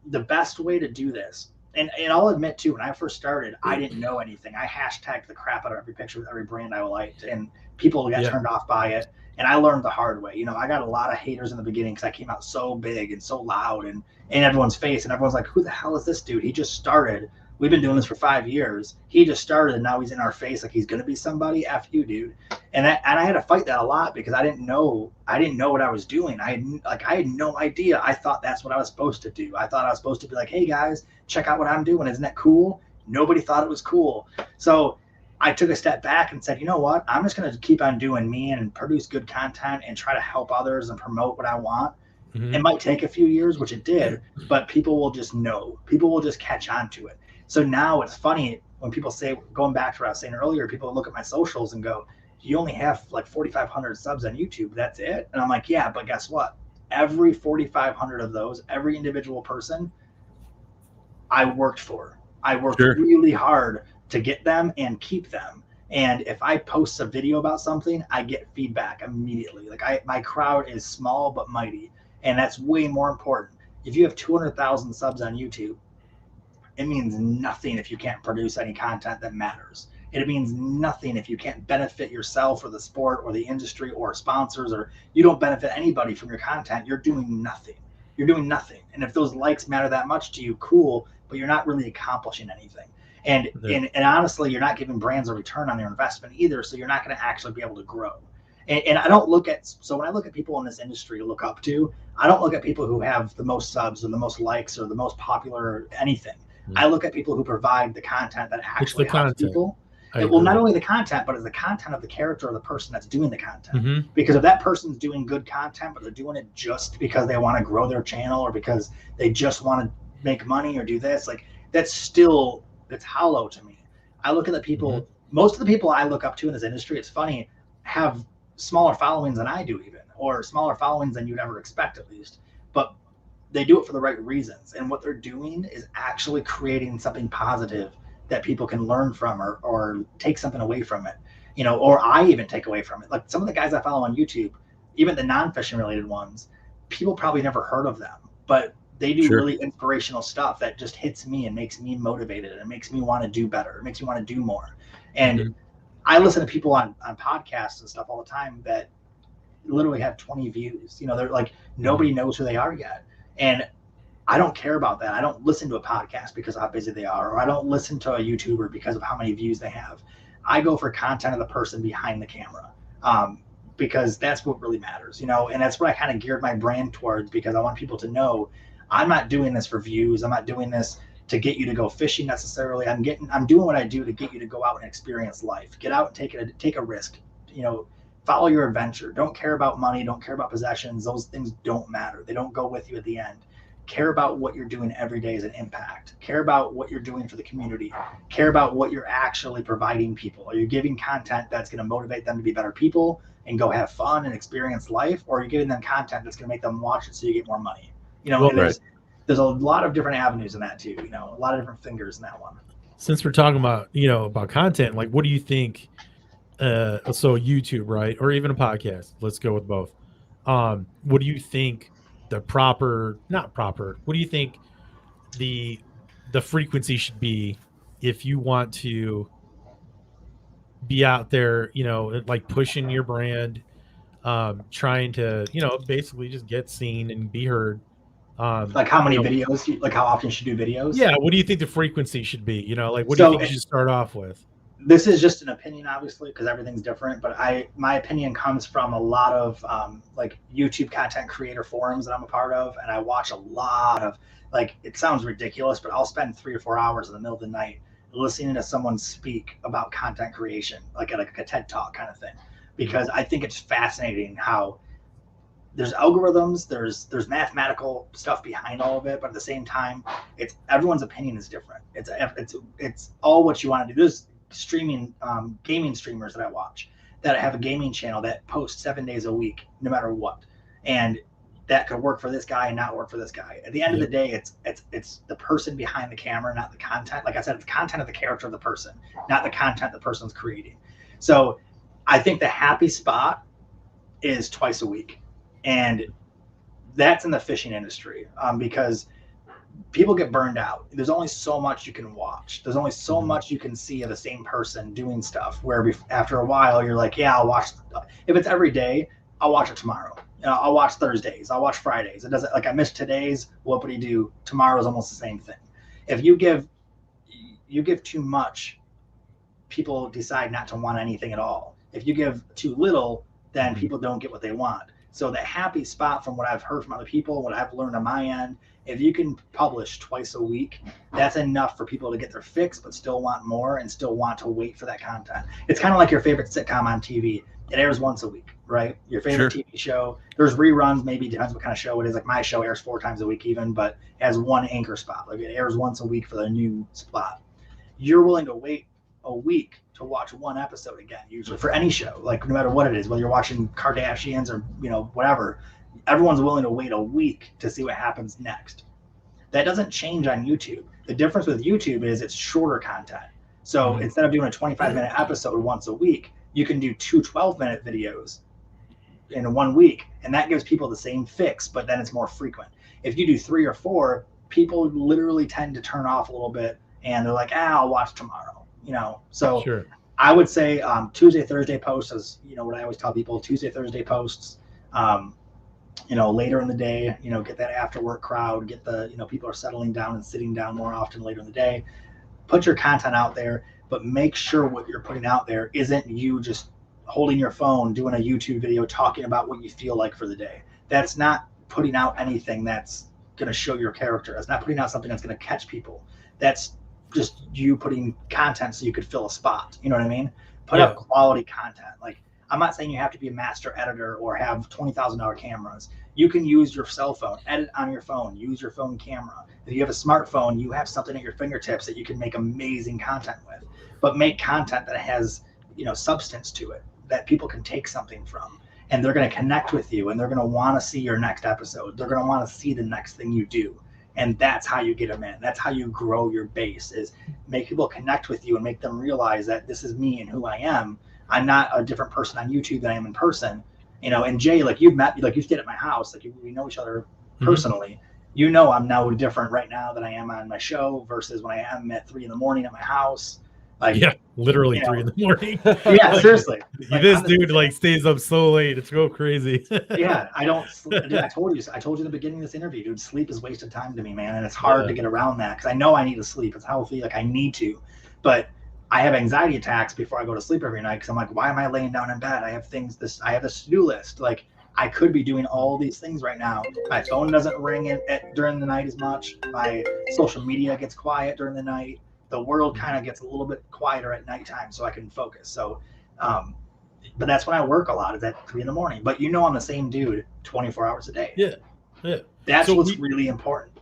the best way to do this. And I'll admit too, when I first started, I didn't know anything. I hashtagged the crap out of every picture with every brand I liked, and people got turned off by it. And I learned the hard way. I got a lot of haters in the beginning because I came out so big and so loud and in everyone's face, and everyone's like, "Who the hell is this dude? He just started. We've been doing this for 5 year. He just started, and now he's in our face like he's gonna be somebody. F you, dude." And I had to fight that a lot because I didn't know what I was doing. I had no idea. I thought that's what I was supposed to do. I thought I was supposed to be like, "Hey guys, check out what I'm doing. Isn't that cool?" Nobody thought it was cool. So I took a step back and said, you know what? I'm just going to keep on doing me and produce good content and try to help others and promote what I want. Mm-hmm. It might take a few years, which it did, but people will just know. People will just catch on to it. So now it's funny when people say, going back to what I was saying earlier, people look at my socials and go, you only have like 4,500 subs on YouTube. That's it. And I'm like, yeah, but guess what? Every 4,500 of those, every individual person, I worked for. I worked really hard to get them and keep them. And if I post a video about something, I get feedback immediately. My crowd is small but mighty, and that's way more important. If you have 200,000 subs on YouTube, it means nothing if you can't produce any content that matters. It means nothing if you can't benefit yourself or the sport or the industry or sponsors, or you don't benefit anybody from your content. You're doing nothing. You're doing nothing. And if those likes matter that much to you, cool, but you're not really accomplishing anything. And honestly, you're not giving brands a return on their investment either, so you're not going to actually be able to grow. And I don't look at, so when I look at people in this industry to look up to, I don't look at people who have the most subs or the most likes or the most popular anything. I look at people who provide the content that actually helps people. Well, not only the content, but it's the content of the character of the person that's doing the content. Mm-hmm. Because if that person's doing good content, but they're doing it just because they want to grow their channel or because they just want to make money or do this, it's hollow to me. I look at the people, most of the people I look up to in this industry, it's funny, have smaller followings than I do even, or smaller followings than you'd ever expect at least, but they do it for the right reasons. And what they're doing is actually creating something positive that people can learn from or take something away from it, or I even take away from it. Like some of the guys I follow on YouTube, even the non-fishing related ones, people probably never heard of them, but they do really inspirational stuff that just hits me and makes me motivated and makes me want to do better. It makes me want to do more. And I listen to people on podcasts and stuff all the time that literally have 20 views. They're like, nobody knows who they are yet. And I don't care about that. I don't listen to a podcast because of how busy they are, or I don't listen to a YouTuber because of how many views they have. I go for content of the person behind the camera. Because that's what really matters, and that's what I kind of geared my brand towards, because I want people to know I'm not doing this for views. I'm not doing this to get you to go fishing necessarily. I'm doing what I do to get you to go out and experience life. Get out and take a risk. Follow your adventure. Don't care about money. Don't care about possessions. Those things don't matter. They don't go with you at the end. Care about what you're doing every day as an impact. Care about what you're doing for the community. Care about what you're actually providing people. Are you giving content that's going to motivate them to be better people and go have fun and experience life? Or are you giving them content that's going to make them watch it so you get more money? There's a lot of different avenues in that too, a lot of different fingers in that one. Since we're talking about, about content, like what do you think, so YouTube, right? Or even a podcast, let's go with both. What do you think what do you think the frequency should be if you want to be out there, like pushing your brand, trying to, basically just get seen and be heard? Like how many videos, like how often you should do videos? Yeah. What do you think the frequency should be? What do you think you should start off with? This is just an opinion, obviously, because everything's different. But my opinion comes from a lot of like YouTube content creator forums that I'm a part of, and I watch a lot of, like, it sounds ridiculous, but I'll spend 3 or 4 hours in the middle of the night listening to someone speak about content creation, like at a TED Talk kind of thing, because I think it's fascinating how there's algorithms, there's mathematical stuff behind all of it, but at the same time, it's everyone's opinion is different. It's all what you want to do. There's streaming gaming streamers that I watch that have a gaming channel that posts 7 days a week, no matter what, and that could work for this guy and not work for this guy. At the end of the day, it's the person behind the camera, not the content. Like I said, it's the content of the character of the person, not the content the person's creating. So I think the happy spot is twice a week. And that's in the fishing industry, because people get burned out. There's only so much you can watch. There's only so much you can see of the same person doing stuff, where after a while you're like, yeah, I'll watch. If it's every day, I'll watch it tomorrow. I'll watch Thursdays. I'll watch Fridays. It doesn't, like, I missed today's. What would he do? Tomorrow's almost the same thing. If you give too much, people decide not to want anything at all. If you give too little, then people don't get what they want. So the happy spot, from what I've heard from other people, what I've learned on my end, if you can publish twice a week, that's enough for people to get their fix, but still want more and still want to wait for that content. It's kind of like your favorite sitcom on TV. It airs once a week, right? Your favorite TV show. There's reruns, maybe depends what kind of show it is. Like my show airs 4 times a week even, but has one anchor spot. Like it airs once a week for the new spot. You're willing to wait a week to watch one episode again, usually for any show, like no matter what it is, whether you're watching Kardashians or, whatever, everyone's willing to wait a week to see what happens next. That doesn't change on YouTube. The difference with YouTube is it's shorter content. So instead of doing a 25-minute episode once a week, you can do 2 12-minute videos in 1 week, and that gives people the same fix, but then it's more frequent. If you do 3 or 4, people literally tend to turn off a little bit, and they're like, I'll watch tomorrow. So I would say Tuesday, Thursday posts is, what I always tell people, Tuesday, Thursday posts, later in the day, get that after work crowd, get the, people are settling down and sitting down more often later in the day. Put your content out there, but make sure what you're putting out there isn't you just holding your phone, doing a YouTube video, talking about what you feel like for the day. That's not putting out anything that's going to show your character. That's not putting out something that's going to catch people. That's just you putting content so you could fill a spot. You know what I mean? Put up quality content. Like, I'm not saying you have to be a master editor or have $20,000 cameras. You can use your cell phone, edit on your phone, use your phone camera. If you have a smartphone, you have something at your fingertips that you can make amazing content with. But make content that has, substance to it, that people can take something from, and they're going to connect with you, and they're going to want to see your next episode. They're going to want to see the next thing you do. And that's how you get them in. That's how you grow your base, is make people connect with you and make them realize that this is me and who I am. I'm not a different person on YouTube than I am in person. And Jay, like you've met, like you stayed at my house, like we know each other personally. I'm now different right now than I am on my show versus when I am at 3 a.m. at my house. Like, literally 3 a.m. Yeah, seriously. Like, this dude stays up so late. It's go crazy. I don't sleep. Dude, I told you in the beginning of this interview, dude, sleep is wasted time to me, man. And it's hard to get around that because I know I need to sleep. It's healthy. Like I need to, but I have anxiety attacks before I go to sleep every night. Cause I'm like, why am I laying down in bed? I have this to-do list. Like I could be doing all these things right now. My phone doesn't ring during the night as much. My social media gets quiet during the night. The world kind of gets a little bit quieter at nighttime so I can focus. So, but that's when I work a lot, is at 3 a.m. But I'm the same dude 24 hours a day. Yeah. That's what's really important.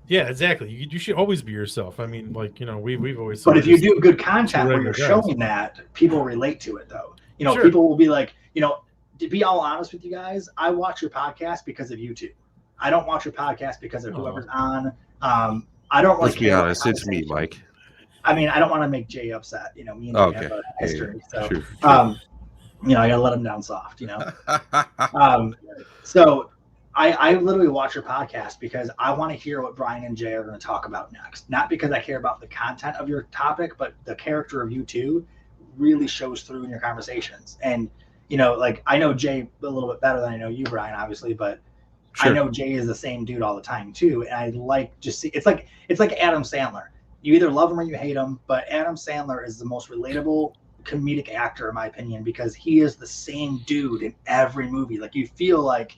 Yeah, exactly. You should always be yourself. I mean, we've always. But if you do good content where you're showing that, people relate to it, though. People will be like, to be all honest with you guys, I watch your podcast because of YouTube. I don't watch your podcast because of whoever's on. I don't. Let's be honest, it's me, Mike. I mean, I don't want to make Jay upset. Me and Jay have a history. So, True. I gotta let him down soft. So I literally watch your podcast because I want to hear what Brian and Jay are going to talk about next. Not because I care about the content of your topic, but the character of you two really shows through in your conversations. And I know Jay a little bit better than I know you, Brian, obviously, but I know Jay is the same dude all the time too. And I it's like Adam Sandler. You either love him or you hate him, but Adam Sandler is the most relatable comedic actor in my opinion, because he is the same dude in every movie. Like you feel like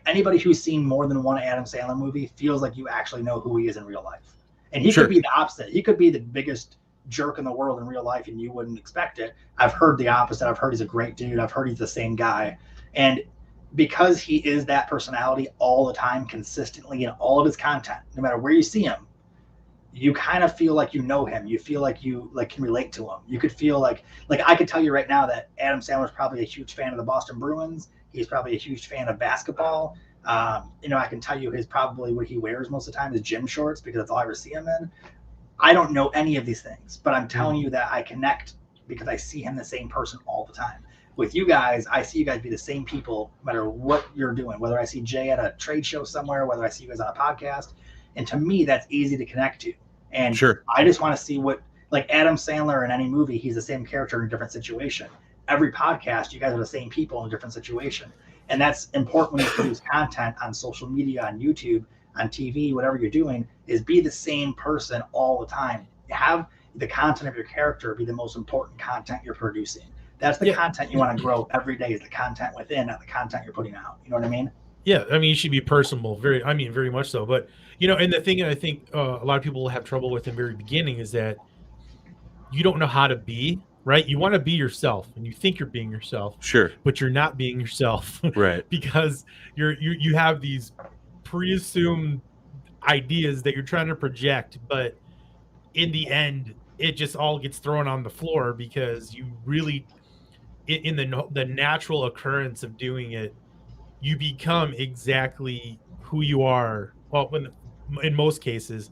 anybody who's seen more than one Adam Sandler movie feels like you actually know who he is in real life. And he could be the opposite. He could be the biggest jerk in the world in real life and you wouldn't expect it. I've heard the opposite. I've heard he's a great dude. I've heard he's the same guy. And because he is that personality all the time, consistently in all of his content, no matter where you see him, you kind of feel like you know him. You feel like you can relate to him. You could feel like I could tell you right now that Adam Sandler is probably a huge fan of the Boston Bruins. He's probably a huge fan of basketball. I can tell you his probably what he wears most of the time is gym shorts because that's all I ever see him in. I don't know any of these things, but I'm telling you that I connect because I see him the same person all the time. With you guys, I see you guys be the same people no matter what you're doing, whether I see Jay at a trade show somewhere, whether I see you guys on a podcast. And to me, that's easy to connect to. And I just want to see what, like Adam Sandler in any movie, he's the same character in a different situation. Every podcast, you guys are the same people in a different situation. And that's important when you produce content on social media, on YouTube, on TV, whatever you're doing, is be the same person all the time. Have the content of your character be the most important content you're producing. That's the content you want to grow every day, is the content within, not the content you're putting out. You know what I mean? Yeah. I mean, you should be personable. Very much so. But, and the thing I think a lot of people have trouble with in the very beginning is that you don't know how to be, right? You want to be yourself and you think you're being yourself. Sure. But you're not being yourself. Right. Because you have these pre-assumed ideas that you're trying to project, but in the end, it just all gets thrown on the floor because you really, in the natural occurrence of doing it, you become exactly who you are. Well, in most cases,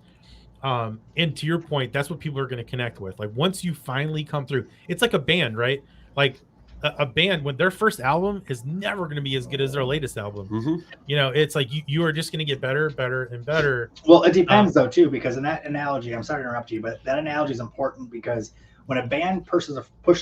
and to your point, that's what people are going to connect with. Like once you finally come through, it's like a band, right? Like a band, when their first album is never going to be as good as their latest album. Mm-hmm. It's like you are just going to get better, and better. Well, it depends though too, because in that analogy, I'm sorry to interrupt you, but that analogy is important because when a band pushes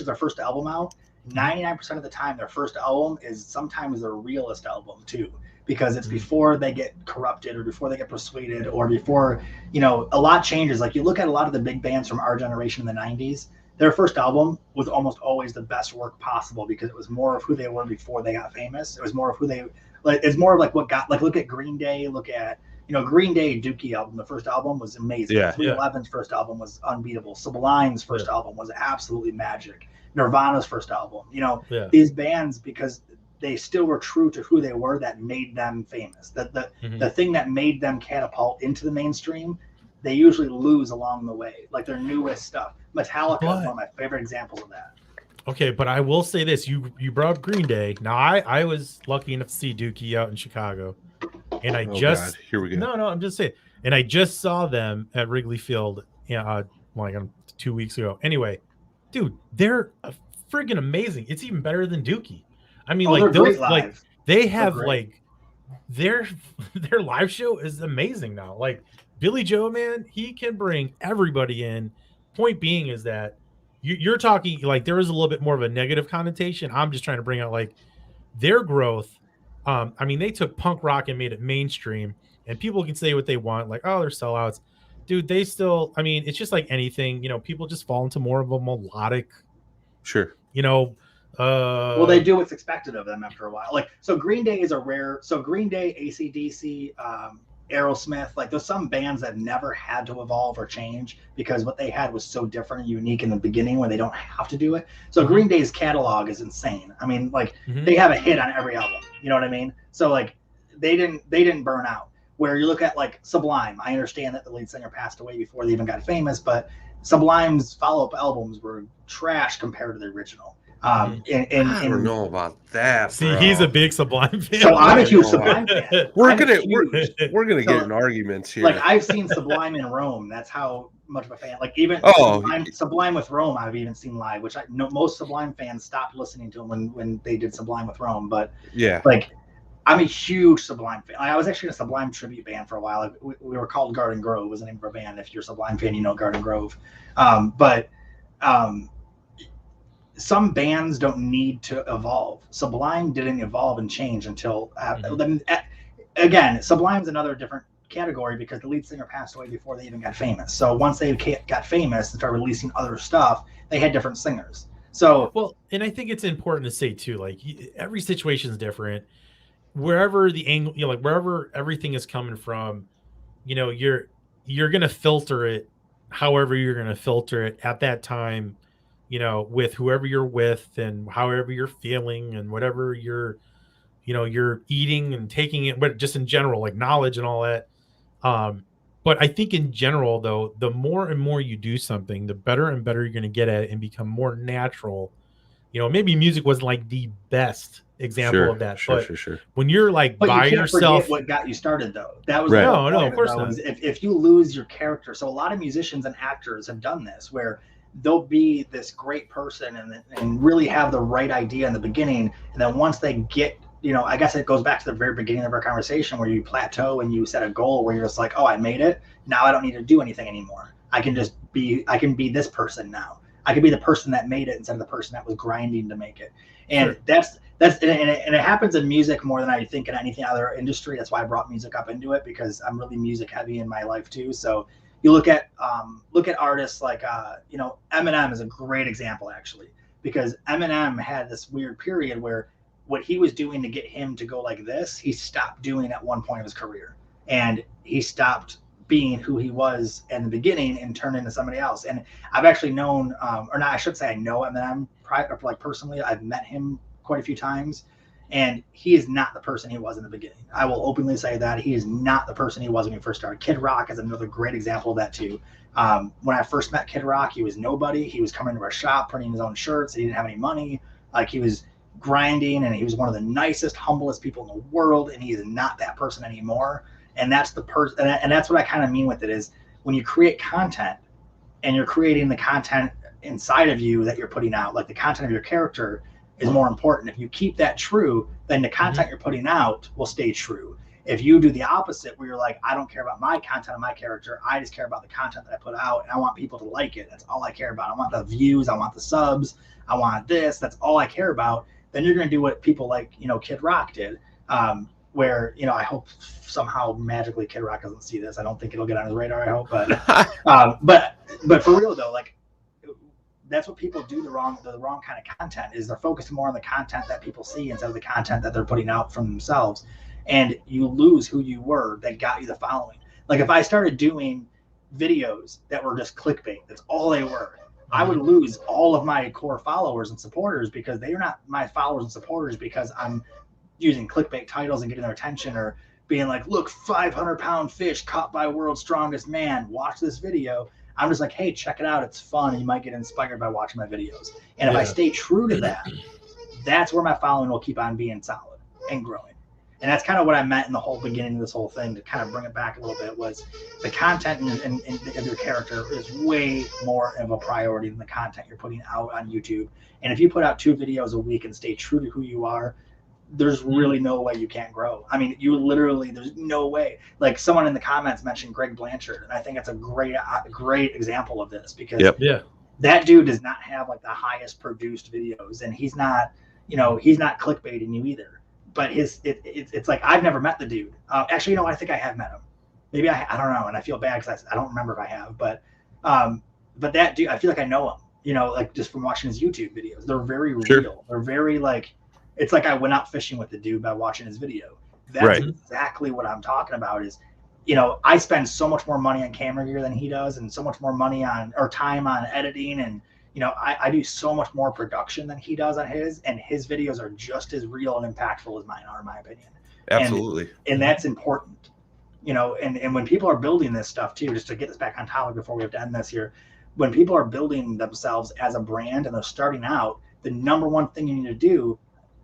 their first album out, 99% of the time, their first album is sometimes their realest album too, because it's before they get corrupted or before they get persuaded or before, a lot changes. Like you look at a lot of the big bands from our generation in the 90s, their first album was almost always the best work possible because it was more of who they were before they got famous. It was more of who they, it's more of like what got, like look at Green Day, look at, Green Day Dookie album, the first album was amazing. 311's first album was unbeatable. Sublime's first album was absolutely magic. Nirvana's first album, these bands, because they still were true to who they were, that made them famous. The thing that made them catapult into the mainstream, they usually lose along the way, like their newest stuff. Metallica is one of my favorite examples of that. Okay, but I will say this: you brought up Green Day. Now I was lucky enough to see Dookie out in Chicago, and here we go. No, I'm just saying, and I just saw them at Wrigley Field, like 2 weeks ago. Anyway, dude, they're friggin' amazing. It's even better than Dookie. I mean, like those, like they have like their live show is amazing now. Like Billy Joe, man, he can bring everybody in. Point being is that you're talking like there is a little bit more of a negative connotation. I'm just trying to bring out like their growth. I mean, they took punk rock and made it mainstream, and people can say what they want, like, oh, they're sellouts. Dude, they still, I mean, it's just like anything, people just fall into more of a melodic. Sure. Well, they do what's expected of them after a while. Like, so Green Day is Green Day, AC/DC, Aerosmith, like there's some bands that never had to evolve or change because what they had was so different and unique in the beginning where they don't have to do it. So Green Day's catalog is insane. I mean, like they have a hit on every album. You know what I mean? So like they didn't burn out. Where you look at like Sublime, I understand that the lead singer passed away before they even got famous, but Sublime's follow-up albums were trash compared to the original. I don't know about that. See, he's a big Sublime fan. So I'm a huge Sublime fan. We're gonna get in arguments here. Like I've seen Sublime in Rome. That's how much of a fan. Like even Sublime with Rome, I've even seen live. Which I know most Sublime fans stopped listening to them when they did Sublime with Rome. But like I'm a huge Sublime fan. I was actually in a Sublime tribute band for a while. Like, we were called Garden Grove. Was the name of our band. If you're a Sublime fan, you know Garden Grove. Some bands don't need to evolve. Sublime didn't evolve and change until again, Sublime's another different category because the lead singer passed away before they even got famous. So once they got famous and started releasing other stuff, they had different singers. So well, and I think it's important to say too, like every situation is different. Wherever the angle, like wherever everything is coming from, you're gonna filter it however you're gonna filter it at that time. With whoever you're with and however you're feeling and whatever you're eating and taking it, but just in general, like knowledge and all that. But I think in general, though, the more and more you do something, the better and better you're going to get at it and become more natural. Maybe music wasn't like the best example of that. But Sure. when you're like But by you can't yourself, forget what got you started, though. That was Right. the whole No, point of course it, though, not. is if you lose your character. So a lot of musicians and actors have done this, where they'll be this great person and really have the right idea in the beginning, and then once they get, I guess it goes back to the very beginning of our conversation where you plateau and you set a goal where you're just like, oh, I made it. Now I don't need to do anything anymore. I can be this person now. I can be the person that made it instead of the person that was grinding to make it. And Sure. and it happens in music more than I think in anything other industry. That's why I brought music up into it, because I'm really music heavy in my life too. So you look at artists like Eminem is a great example, actually, because Eminem had this weird period where what he was doing to get him to go like this, he stopped doing at one point of his career, and he stopped being who he was in the beginning and turned into somebody else. And I've actually known, or not, I should say I know Eminem like personally. I've met him quite a few times, and he is not the person he was in the beginning. I will openly say that he is not the person he was when he first started. Kid Rock is another great example of that too. When I first met Kid Rock, he was nobody. He was coming to our shop, printing his own shirts. He didn't have any money. Like, he was grinding, and he was one of the nicest, humblest people in the world, and he is not that person anymore. And that's the person, and that's what I kind of mean with it, is when you create content and you're creating the content inside of you that you're putting out, like the content of your character is more important. If you keep that true, then the content you're putting out will stay true. If you do the opposite, where you're like, I don't care about my content and my character, I just care about the content that I put out, and I want people to like it. That's all I care about. I want the views, I want the subs, I want this. That's all I care about. Then you're going to do what people like, Kid Rock did, where, I hope somehow magically Kid Rock doesn't see this. I don't think it'll get on his radar, I hope. But for real though, like, that's what people do, the wrong kind of content, is they're focused more on the content that people see instead of the content that they're putting out from themselves. And you lose who you were that got you the following. Like, if I started doing videos that were just clickbait, that's all they were, I would lose all of my core followers and supporters, because they are not my followers and supporters because I'm using clickbait titles and getting their attention, or being like, look, 500-pound fish caught by world's strongest man, watch this video. I'm just like, hey, check it out, it's fun, and you might get inspired by watching my videos. And if I stay true to that, that's where my following will keep on being solid and growing. And that's kind of what I meant in the whole beginning of this whole thing, to kind of bring it back a little bit, was the content of your character is way more of a priority than the content you're putting out on YouTube. And if you put out 2 videos a week and stay true to who you are, there's really no way you can't grow. I mean, there's no way. Like, someone in the comments mentioned Greg Blanchard, and I think that's a great example of this, because that dude does not have like the highest produced videos, and he's not clickbaiting you either. But it's like, I've never met the dude. Actually, I think I have met him. Maybe I don't know, and I feel bad because I don't remember if I have. But that dude, I feel like I know him. Like, just from watching his YouTube videos, they're very real. They're very like. It's like I went out fishing with the dude by watching his video. That's exactly what I'm talking about. Is, I spend so much more money on camera gear than he does, and so much more money or time on editing, and I do so much more production than he does on his, and his videos are just as real and impactful as mine are, in my opinion. Absolutely. And that's important. And when people are building this stuff too, just to get this back on topic before we have to end this here, when people are building themselves as a brand and they're starting out, the number one thing you need to do,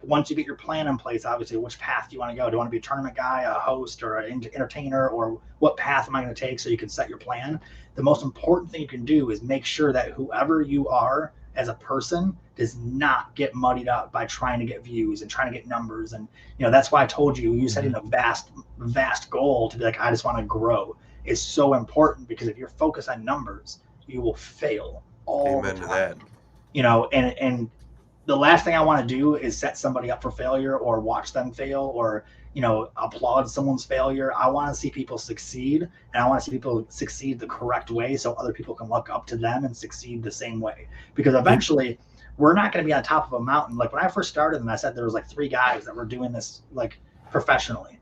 once you get your plan in place, obviously, which path do you want to go? Do you want to be a tournament guy, a host, or an entertainer, or what path am I going to take, so you can set your plan? The most important thing you can do is make sure that whoever you are as a person does not get muddied up by trying to get views and trying to get numbers. And, that's why I told you setting a vast goal to be like, I just want to grow, is so important, because if you're focused on numbers, you will fail all the time. Amen to that. And the last thing I want to do is set somebody up for failure, or watch them fail, or applaud someone's failure. I want to see people succeed, and I want to see people succeed the correct way, so other people can look up to them and succeed the same way. Because eventually, we're not going to be on top of a mountain. Like, when I first started, and I said there was like 3 guys that were doing this like professionally.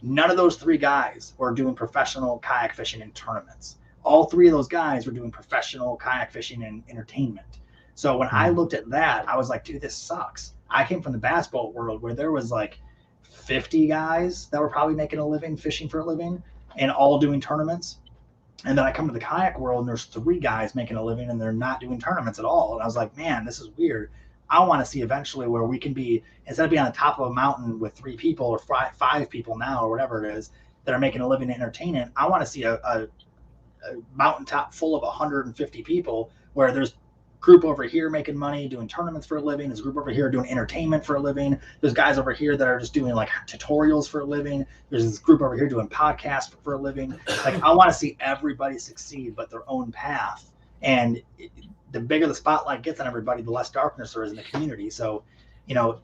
None of those 3 guys were doing professional kayak fishing in tournaments. All 3 of those guys were doing professional kayak fishing and entertainment. So when I looked at that, I was like, dude, this sucks. I came from the bass boat world, where there was like 50 guys that were probably making a living, fishing for a living, and all doing tournaments. And then I come to the kayak world, and there's 3 guys making a living, and they're not doing tournaments at all. And I was like, man, this is weird. I want to see eventually where we can be, instead of being on the top of a mountain with 3 people or five people now or whatever it is that are making a living entertaining. I want to see a mountaintop full of 150 people where there's group over here making money doing tournaments for a living, there's a group over here doing entertainment for a living, there's guys over here that are just doing like tutorials for a living, there's this group over here doing podcasts for a living. Like I want to see everybody succeed but their own path, and the bigger the spotlight gets on everybody, the less darkness there is in the community. So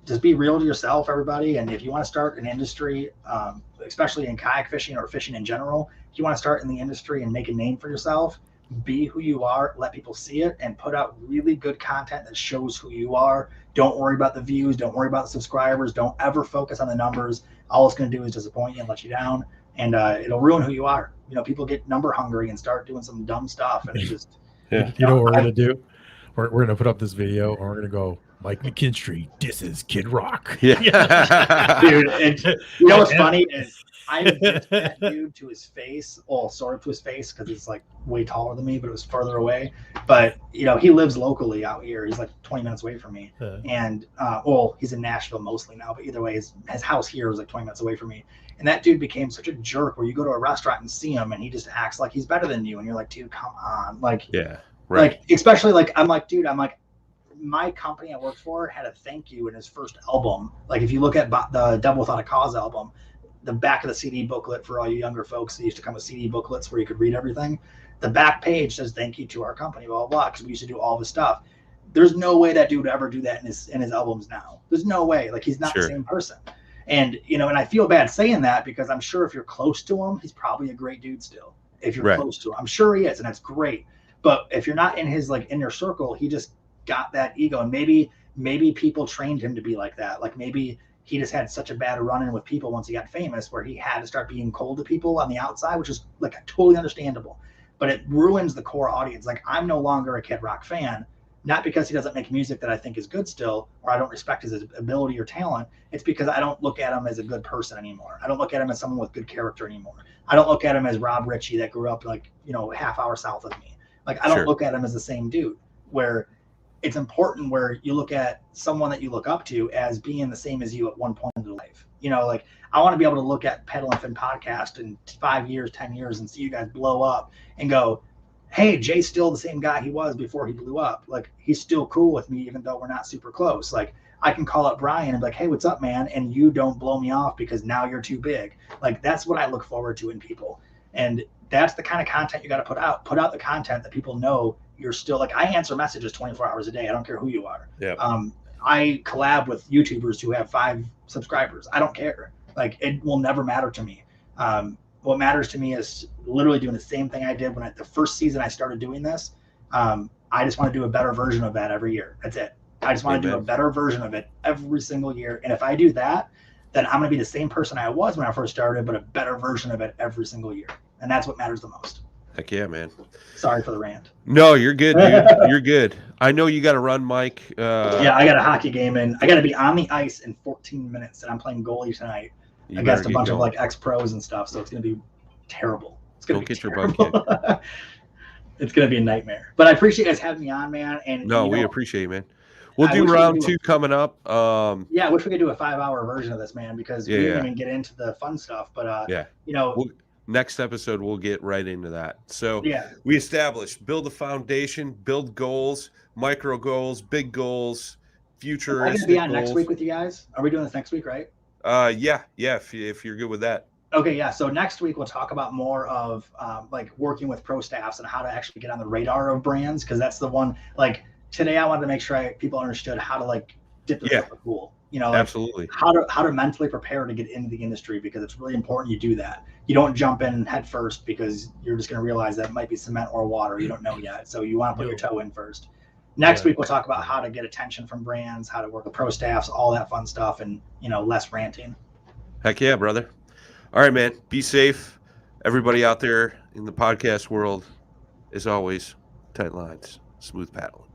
just be real to yourself, everybody. And if you want to start an industry, especially in kayak fishing or fishing in general, if you want to start in the industry and make a name for yourself, be who you are, let people see it, and put out really good content that shows who you are. Don't worry about the views, don't worry about the subscribers, don't ever focus on the numbers. All it's going to do is disappoint you and let you down, and it'll ruin who you are. People get number hungry and start doing some dumb stuff, and it's just you know what we're going to do? We're going to put up this video, and we're going to go, Mike McKinstry, this is Kid Rock. Yeah. Dude, what's funny is I did that dude to his face, well, sort of to his face, because he's like way taller than me, but it was further away. But he lives locally out here. He's like 20 minutes away from me, and he's in Nashville mostly now. But either way, his house here is like 20 minutes away from me. And that dude became such a jerk where you go to a restaurant and see him, and he just acts like he's better than you, and you're like, dude, come on, like, yeah, right. Like especially like I'm like, dude, I'm like, my company I worked for had a thank you in his first album. Like if you look at the Devil Without a Cause album, the back of the CD booklet for all you younger folks, they used to come with CD booklets where you could read everything. The back page says thank you to our company, blah, blah, blah, because we used to do all this stuff. There's no way that dude would ever do that in his albums now. There's no way. Like he's not the same person. And and I feel bad saying that because I'm sure if you're close to him, he's probably a great dude still. If you're close to him, I'm sure he is, and that's great. But if you're not in his like inner circle, he just got that ego, and maybe people trained him to be like that. Like maybe he just had such a bad run-in with people once he got famous where he had to start being cold to people on the outside, which is like totally understandable. But it ruins the core audience. Like I'm no longer a Kid Rock fan, not because he doesn't make music that I think is good still, or I don't respect his ability or talent. It's because I don't look at him as a good person anymore. I don't look at him as someone with good character anymore. I don't look at him as Rob Ritchie that grew up like, half hour south of me. Like I don't look at him as the same dude, where it's important where you look at someone that you look up to as being the same as you at one point in their life. Like I want to be able to look at Pedal and Fin podcast in 5 years, 10 years and see you guys blow up and go, hey, Jay's still the same guy he was before he blew up. Like he's still cool with me, even though we're not super close. Like I can call up Brian and be like, hey, what's up, man? And you don't blow me off because now you're too big. Like that's what I look forward to in people. And that's the kind of content you got to put out. Put out the content that people know you're still like. I answer messages 24 hours a day. I don't care who you are. Yeah. I collab with YouTubers who have 5 subscribers. I don't care. Like it will never matter to me. What matters to me is literally doing the same thing I did when the first season I started doing this. I just want to do a better version of that every year. That's it. I just want to do a better version of it every single year. And if I do that, then I'm going to be the same person I was when I first started, but a better version of it every single year. And that's what matters the most. Heck yeah, man. Sorry for the rant. No, you're good, dude. You're good. I know you got to run, Mike. Yeah, I got a hockey game, and I got to be on the ice in 14 minutes, and I'm playing goalie tonight against a bunch of like ex-pros and stuff, so it's going to be terrible. It's going to be terrible. Your butt kicked. It's going to be a nightmare. But I appreciate you guys having me on, man. And we appreciate you, man. We'll do round 2 coming up. Yeah, I wish we could do a 5-hour version of this, man, because we didn't even get into the fun stuff. But next episode we'll get right into that. So we established, build a foundation, build goals, micro goals, big goals, futuristic goals. Am I going to be on next week with you guys? Are we doing this next week, right? Yeah, if you're good with that. Okay, yeah. So next week we'll talk about more of like working with pro staffs and how to actually get on the radar of brands, because that's the one. Like today, I wanted to make sure people understood how to like dip their foot in the pool. Like absolutely how to mentally prepare to get into the industry, because it's really important you do that. You don't jump in head first because you're just going to realize that it might be cement or water. You don't know yet, so you want to put your toe in first. Next week we'll talk about how to get attention from brands, how to work with pro staffs, all that fun stuff, and less ranting. Heck yeah, brother. All right, man. Be safe. Everybody out there in the podcast world, as always, tight lines, smooth paddling.